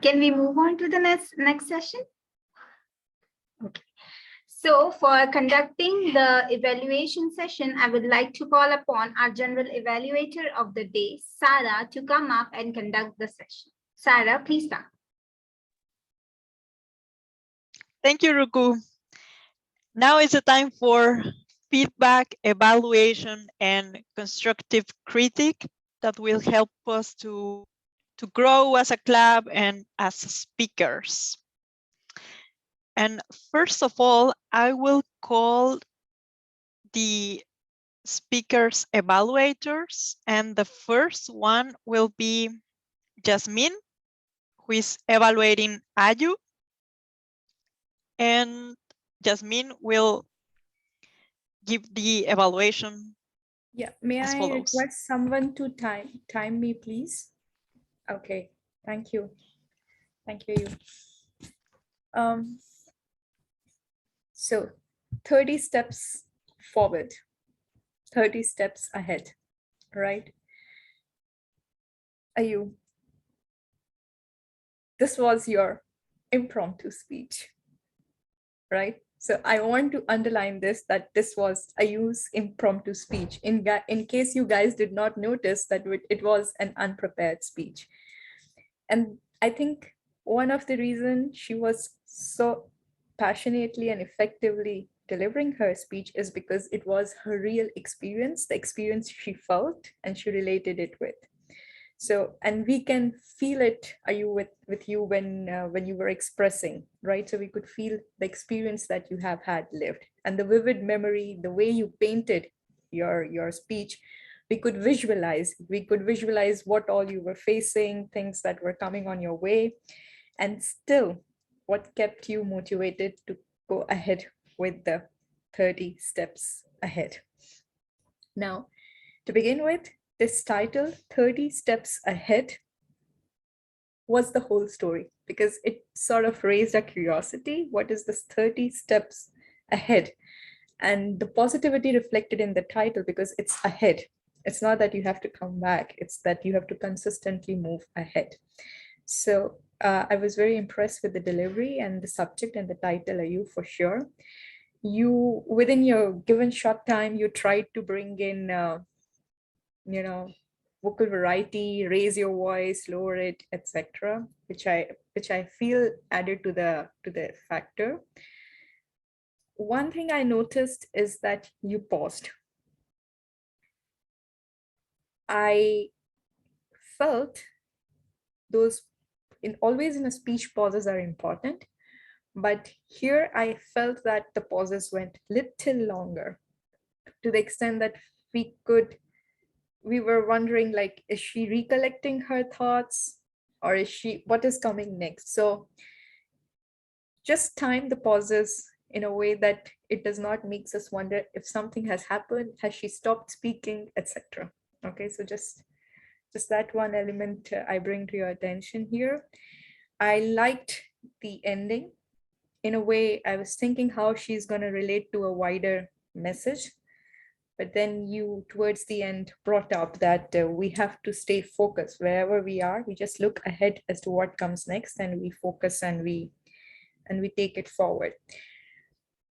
[SPEAKER 3] Can we move on to the next session? Okay. So for conducting the evaluation session, I would like to call upon our general evaluator of the day, Sarah, to come up and conduct the session. Sarah, please start.
[SPEAKER 9] Thank you, Ruku. Now is the time for feedback, evaluation, and constructive critique that will help us to grow as a club and as speakers. And first of all, I will call the speakers evaluators, and the first one will be Jasmine, who is evaluating Ayu, and Jasmine will give the evaluation.
[SPEAKER 1] Yeah, may
[SPEAKER 9] as
[SPEAKER 1] I
[SPEAKER 9] follows.
[SPEAKER 1] request someone to time me, please? Okay, thank you. Thank you. So 30 steps forward, 30 steps ahead, right? Ayu, this was your impromptu speech, right? So I want to underline this, that this was Ayu's impromptu speech. In case you guys did not notice that it was an unprepared speech. And I think one of the reasons she was so passionately and effectively delivering her speech is because it was her real experience, the experience she felt and she related it with. So, and we can feel it, with you when you were expressing, right? So we could feel the experience that you have had lived, and the vivid memory, the way you painted your speech, we could visualize what all you were facing, things that were coming on your way, and still what kept you motivated to go ahead with the 30 steps ahead. Now, to begin with, this title, 30 Steps Ahead, was the whole story, because it sort of raised our curiosity. What is this 30 steps ahead? And the positivity reflected in the title, because it's ahead. It's not that you have to come back, it's that you have to consistently move ahead. So I was very impressed with the delivery and the subject and the title, Ayu, for sure. You, within your given short time, you tried to bring in vocal variety, raise your voice, lower it, etc., which I feel added to the factor. One thing I noticed is that you paused. I felt those always in a speech, pauses are important, but here I felt that the pauses went little longer, to the extent that we were wondering, like, is she recollecting her thoughts, or what is coming next? So just time the pauses in a way that it does not makes us wonder if something has happened, has she stopped speaking, etc. Okay, so just that one element I bring to your attention here. I liked the ending. In a way, I was thinking how she's going to relate to a wider message. But then you, towards the end, brought up that we have to stay focused wherever we are. We just look ahead as to what comes next, and we focus and we take it forward.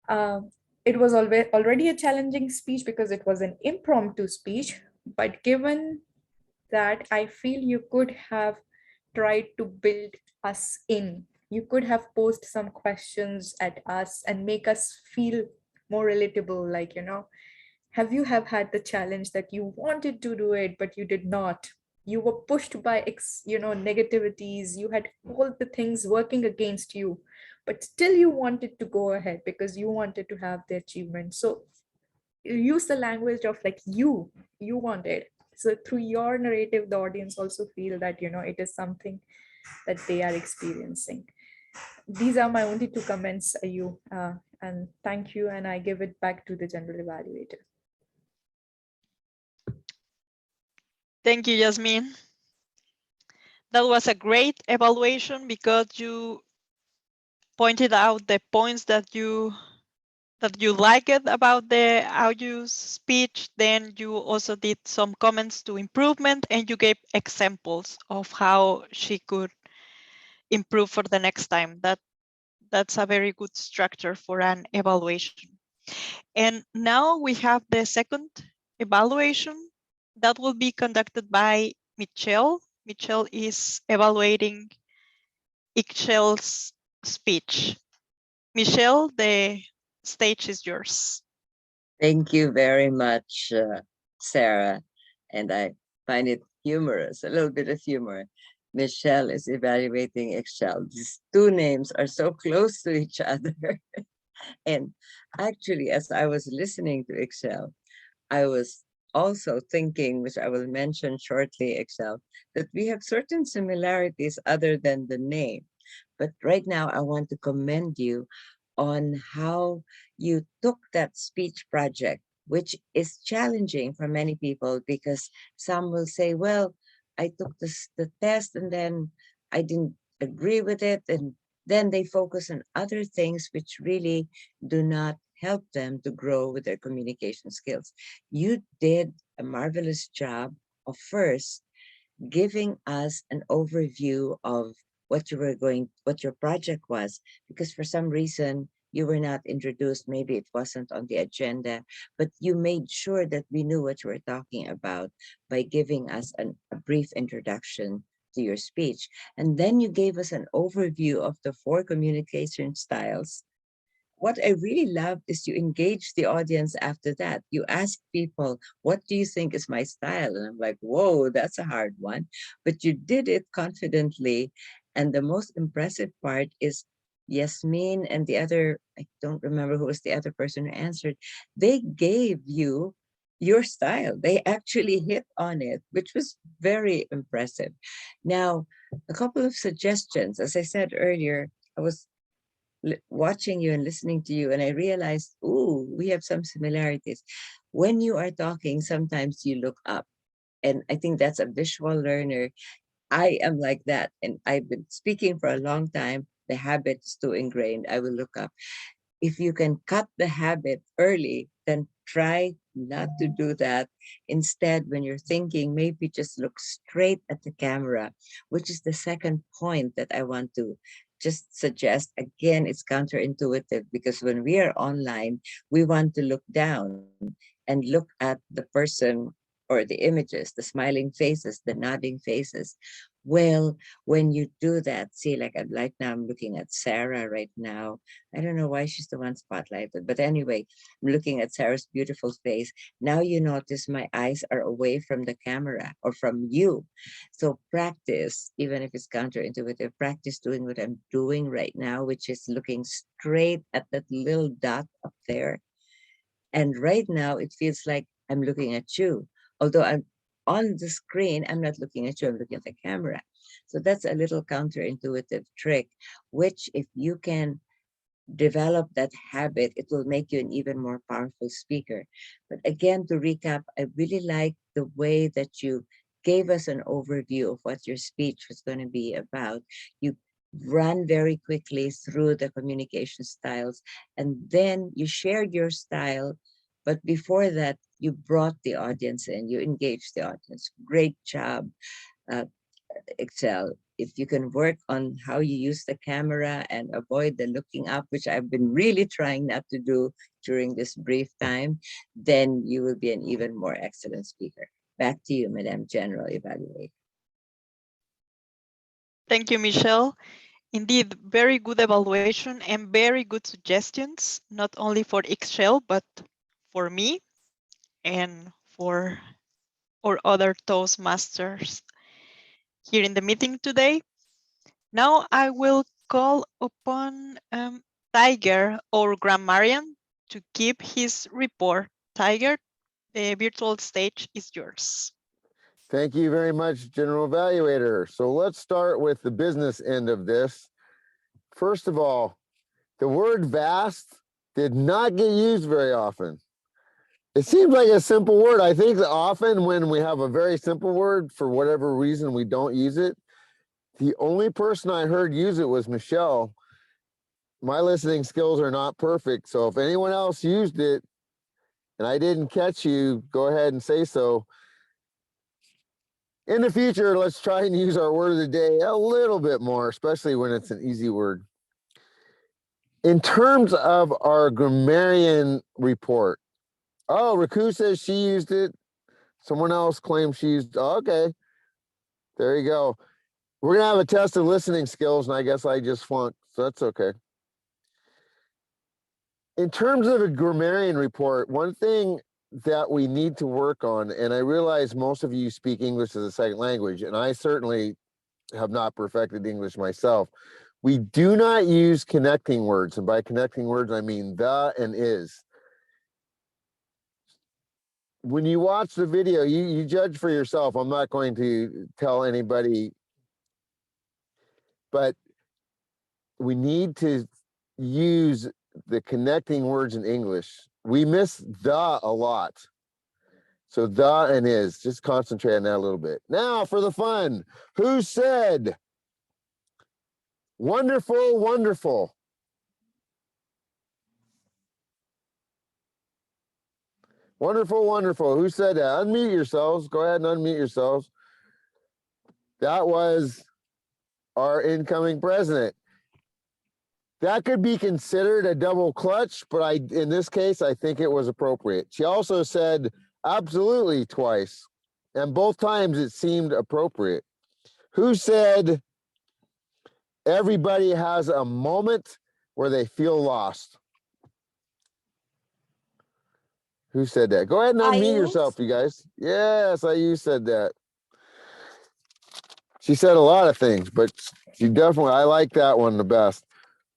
[SPEAKER 1] It was already a challenging speech because it was an impromptu speech, but given that, I feel you could have tried to build us in. You could have posed some questions at us and make us feel more relatable, like, have you had the challenge that you wanted to do it, but you did not? You were pushed by negativities. You had all the things working against you, but still you wanted to go ahead because you wanted to have the achievement. So you use the language of, like, you wanted. So through your narrative, the audience also feel that it is something that they are experiencing. These are my only two comments, and thank you, and I give it back to the general evaluator.
[SPEAKER 9] Thank you, Yasmin. That was a great evaluation because you pointed out the points that you liked about the Ayu's speech. Then you also did some comments to improvement, and you gave examples of how she could improve for the next time. That's a very good structure for an evaluation. And now we have the second evaluation that will be conducted by Michelle. Michelle is evaluating Ixchel's speech. Michelle, the stage is yours.
[SPEAKER 7] Thank you very much, Sarah. And I find it humorous, a little bit of humor. Michelle is evaluating Excel. These two names are so close to each other. And actually, as I was listening to Excel, I was also thinking, which I will mention shortly, Excel, that we have certain similarities other than the name. But right now, I want to commend you on how you took that speech project, which is challenging for many people because some will say, well, I took the test and then I didn't agree with it. And then they focus on other things which really do not help them to grow with their communication skills. You did a marvelous job of first giving us an overview of what your project was, because for some reason you were not introduced, maybe it wasn't on the agenda, but you made sure that we knew what you were talking about by giving us a brief introduction to your speech. And then you gave us an overview of the 4 communication styles. What I really loved is you engage the audience after that. You ask people, what do you think is my style? And I'm like, whoa, that's a hard one. But you did it confidently. And the most impressive part is Yasmin and the other, I don't remember who was the other person who answered, they gave you your style. They actually hit on it, which was very impressive. Now, a couple of suggestions. As I said earlier, I was watching you and listening to you, and I realized, ooh, we have some similarities. When you are talking, sometimes you look up, and I think that's a visual learner. I am like that, and I've been speaking for a long time. The habit is too ingrained. I will look up. If you can cut the habit early, then try not to do that. Instead, when you're thinking, maybe just look straight at the camera, which is the second point that I want to just suggest. Again, it's counterintuitive because when we are online, we want to look down and look at the person or the images, the smiling faces, the nodding faces. Well, when you do that, see, like now I'm looking at Sarah right now. I don't know why she's the one spotlighted, but anyway, I'm looking at Sarah's beautiful face. Now you notice my eyes are away from the camera or from you. So practice, even if it's counterintuitive, practice doing what I'm doing right now, which is looking straight at that little dot up there. And right now it feels like I'm looking at you. Although I'm on the screen, I'm not looking at you, I'm looking at the camera. So that's a little counterintuitive trick, which if you can develop that habit, it will make you an even more powerful speaker. But again, to recap, I really like the way that you gave us an overview of what your speech was going to be about. You run very quickly through the communication styles, and then you shared your style. But before that, you brought the audience in, you engaged the audience. Great job, Excel. If you can work on how you use the camera and avoid the looking up, which I've been really trying not to do during this brief time, then you will be an even more excellent speaker. Back to you, Madam General Evaluator.
[SPEAKER 9] Thank you, Michelle. Indeed, very good evaluation and very good suggestions, not only for Excel, but for me and for our other Toastmasters here in the meeting today. Now I will call upon Tiger or Grammarian to give his report. Tiger, the virtual stage is yours.
[SPEAKER 4] Thank you very much, General Evaluator. So let's start with the business end of this. First of all, the word vast did not get used very often. It seems like a simple word. I think that often when we have a very simple word, for whatever reason, we don't use it. The only person I heard use it was Michelle. My listening skills are not perfect, so if anyone else used it and I didn't catch you, go ahead and say so. In the future, let's try and use our word of the day a little bit more, especially when it's an easy word. In terms of our grammarian report, oh, Raku says she used it. Someone else claims she used, oh, okay. There you go. We're gonna have a test of listening skills, and I guess I just flunked, so that's okay. In terms of a grammarian report, one thing that we need to work on, and I realize most of you speak English as a second language, and I certainly have not perfected English myself. We do not use connecting words, and by connecting words, I mean the and is. When you watch the video, you judge for yourself. I'm not going to tell anybody, but we need to use the connecting words in English. We miss the a lot. So the and is, just concentrate on that a little bit. Now for the fun. Who said wonderful, wonderful? Wonderful, wonderful. Who said that? Unmute yourselves. Go ahead and unmute yourselves. That was our incoming president. That could be considered a double clutch, but in this case, I think it was appropriate. She also said absolutely twice, and both times it seemed appropriate. Who said everybody has a moment where they feel lost? Who said that? Go ahead and unmute yourself, you guys. Yes, you said that. She said a lot of things, but she definitely, I like that one the best.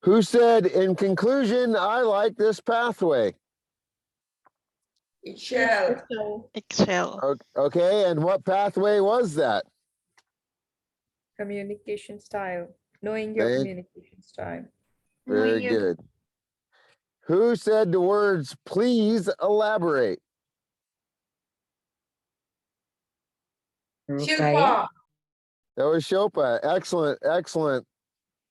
[SPEAKER 4] Who said, in conclusion, I like this pathway?
[SPEAKER 2] Excel.
[SPEAKER 9] Excel.
[SPEAKER 4] Okay, and what pathway was that?
[SPEAKER 1] Communication style, knowing your communication style.
[SPEAKER 4] Very good. Who said the words, please elaborate?
[SPEAKER 2] Shilpa.
[SPEAKER 4] That was Shilpa. Excellent, excellent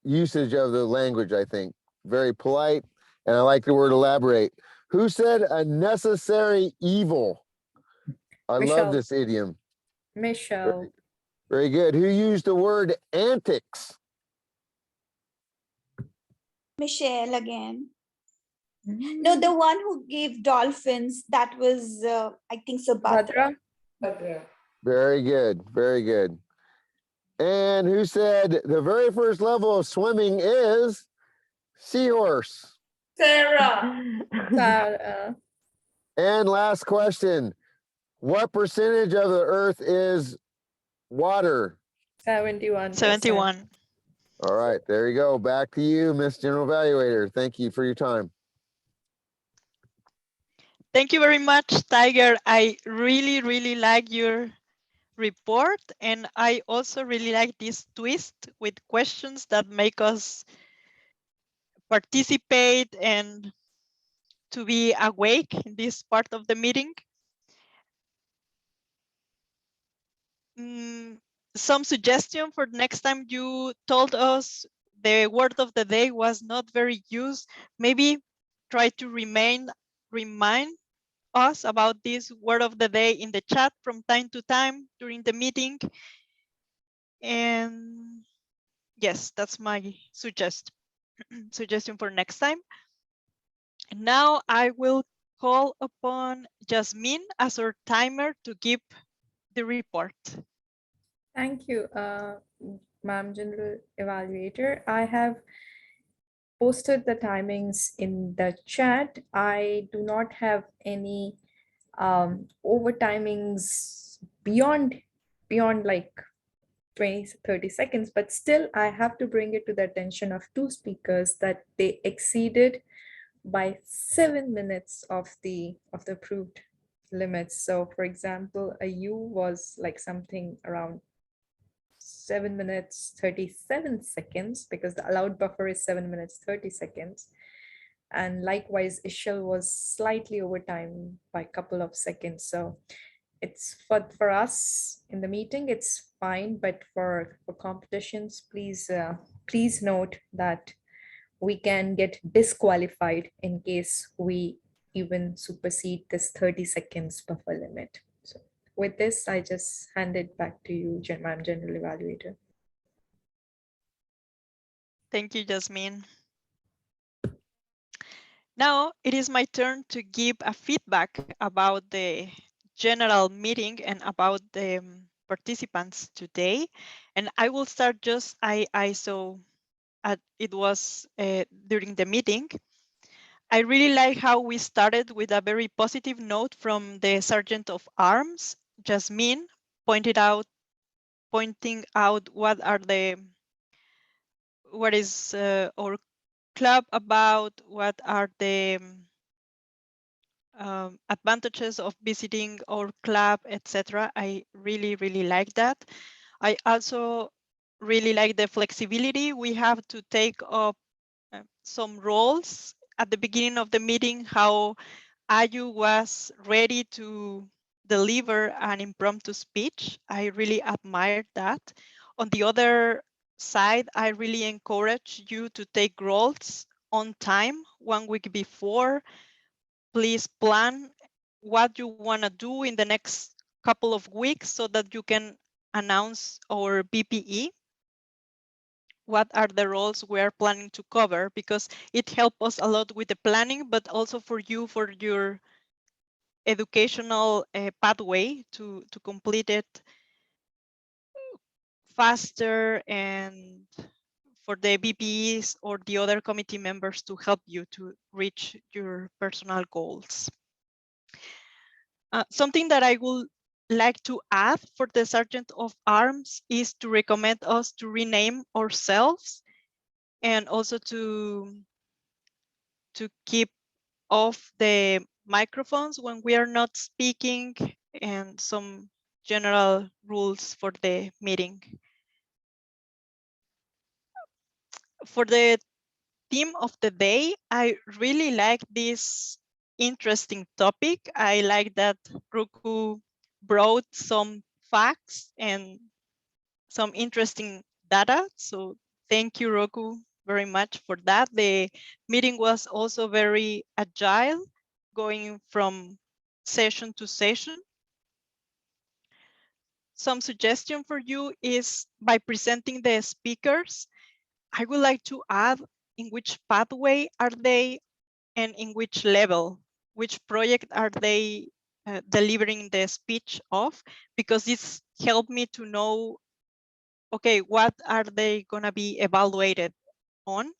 [SPEAKER 4] usage of the language, I think. Very polite, and I like the word elaborate. Who said a necessary evil? I love this idiom.
[SPEAKER 1] Michelle.
[SPEAKER 4] Very good. Who used the word antics?
[SPEAKER 6] Michelle again. No, the one who gave dolphins, that was, I think, Subhadra.
[SPEAKER 4] Very good. Very good. And who said the very first level of swimming is seahorse?
[SPEAKER 2] Sarah.
[SPEAKER 1] Sarah.
[SPEAKER 4] And last question. What percentage of the earth is water?
[SPEAKER 1] 71%.
[SPEAKER 9] 71.
[SPEAKER 4] All right, there you go. Back to you, Miss General Evaluator. Thank you for your time.
[SPEAKER 9] Thank you very much, Tiger. I really, really like your report. And I also really like this twist with questions that make us participate and to be awake in this part of the meeting. Some suggestion for next time you told us the word of the day was not very used. Maybe try to remind us about this word of the day in the chat from time to time during the meeting. And yes, that's my suggestion for next time. And now I will call upon Jasmine as our timer to give the report.
[SPEAKER 1] Thank you, Ma'am General Evaluator. I have posted the timings in the chat. I do not have any over timings beyond like 20-30 seconds, but still I have to bring it to the attention of two speakers that they exceeded by 7 minutes of the approved limits. So for example, a U was like something around 7 minutes 37 seconds because the allowed buffer is 7 minutes 30 seconds. And likewise, Ishal was slightly over time by a couple of seconds. So it's for us in the meeting, it's fine, but for competitions, please note that we can get disqualified in case we even supersede this 30 seconds buffer limit. So with this, I just hand it back to you, Ma'am General Evaluator.
[SPEAKER 9] Thank you, Jasmine. Now it is my turn to give a feedback about the general meeting and about the participants today. And I will start just, I saw it was during the meeting. I really like how we started with a very positive note from the Sergeant of Arms, Jasmine, pointing out what is our club about, what are the advantages of visiting our club, etc. I really, really like that. I also really like the flexibility we have to take up some roles at the beginning of the meeting, how Ayu was ready to deliver an impromptu speech. I really admired that. On the other side, I really encourage you to take roles on time 1 week before. Please plan what you want to do in the next couple of weeks so that you can announce our BPE. What are the roles we are planning to cover, because it helps us a lot with the planning, but also for you, for your educational pathway to complete it faster, and for the BPEs or the other committee members to help you to reach your personal goals. Something that I would like to add for the Sergeant of Arms is to recommend us to rename ourselves, and also to keep off the microphones when we are not speaking, and some general rules for the meeting. For the theme of the day, I really like this interesting topic. I like that Roku brought some facts and some interesting data. So thank you, Roku, very much for that. The meeting was also very agile, going from session to session. Some suggestion for you is, by presenting the speakers, I would like to add in which pathway are they and in which level, which project are they delivering the speech of, because this helped me to know, okay, what are they gonna be evaluated on?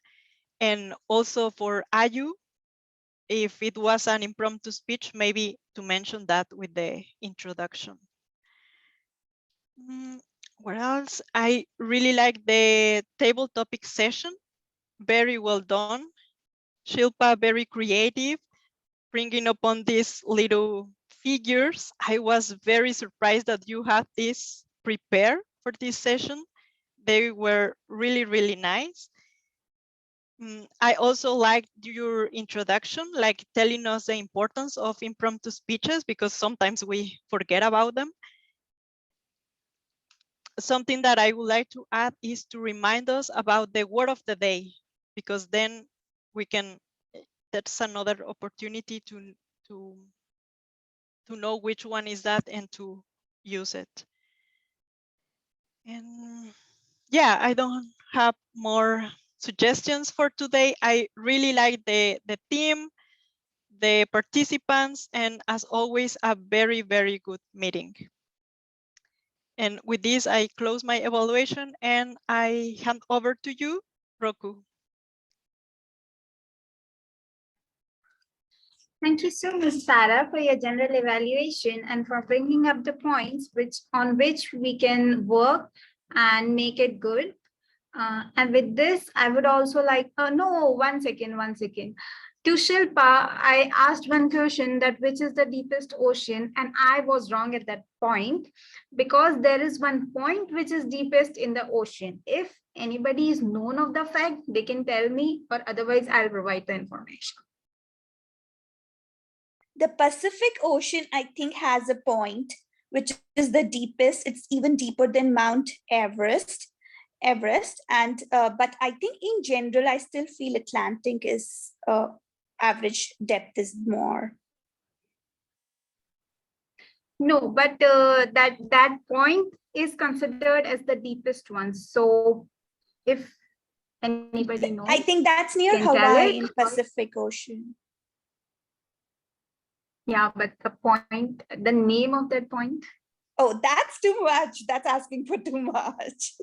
[SPEAKER 9] And also for Ayu, if it was an impromptu speech, maybe to mention that with the introduction. What else? I really like the table topic session. Very well done. Shilpa, very creative, bringing upon these little figures. I was very surprised that you had this prepared for this session. They were really, really nice. I also liked your introduction, like telling us the importance of impromptu speeches, because sometimes we forget about them. Something that I would like to add is to remind us about the word of the day, because then we can, that's another opportunity to know which one is that and to use it. And yeah, I don't have more suggestions for today. I really like the theme, the participants, and as always, a very, very good meeting. And with this, I close my evaluation and I hand over to you, Roku.
[SPEAKER 3] Thank you so much, Sarah, for your general evaluation and for bringing up the points on which we can work and make it good. And with this, I would also like, no, one second. To Shilpa, I asked one question, that which is the deepest ocean, and I was wrong at that point, because there is one point which is deepest in the ocean. If anybody is known of the fact, they can tell me, or otherwise I'll provide the information.
[SPEAKER 6] The Pacific Ocean, I think, has a point, which is the deepest. It's even deeper than Mount Everest. And but I think in general, I still feel Atlantic is average depth is more.
[SPEAKER 3] No, but that point is considered as the deepest one. So if anybody knows,
[SPEAKER 6] I think that's near Hawaii in Pacific Ocean.
[SPEAKER 3] Yeah, but the point, the name of that point.
[SPEAKER 6] Oh, that's too much. That's asking for too much.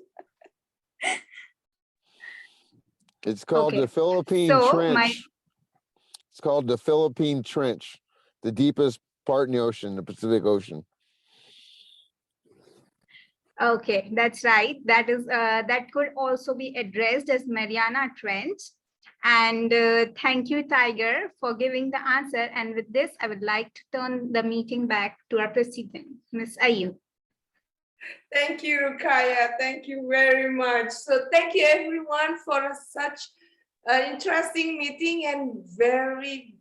[SPEAKER 4] It's called
[SPEAKER 3] Okay.
[SPEAKER 4] the Philippine
[SPEAKER 3] So
[SPEAKER 4] Trench. It's called the Philippine Trench, the deepest part in the ocean, the Pacific Ocean.
[SPEAKER 3] Okay, that's right. That is that could also be addressed as Mariana Trench. And thank you, Tiger, for giving the answer. And with this, I would like to turn the meeting back to our president, Ms. Ayu.
[SPEAKER 2] Thank you, Rukaya. Thank you very much. So thank you everyone for such an interesting meeting and very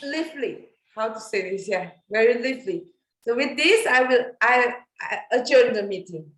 [SPEAKER 2] lively. How to say this? Yeah, very lively. So with this, I adjourn the meeting.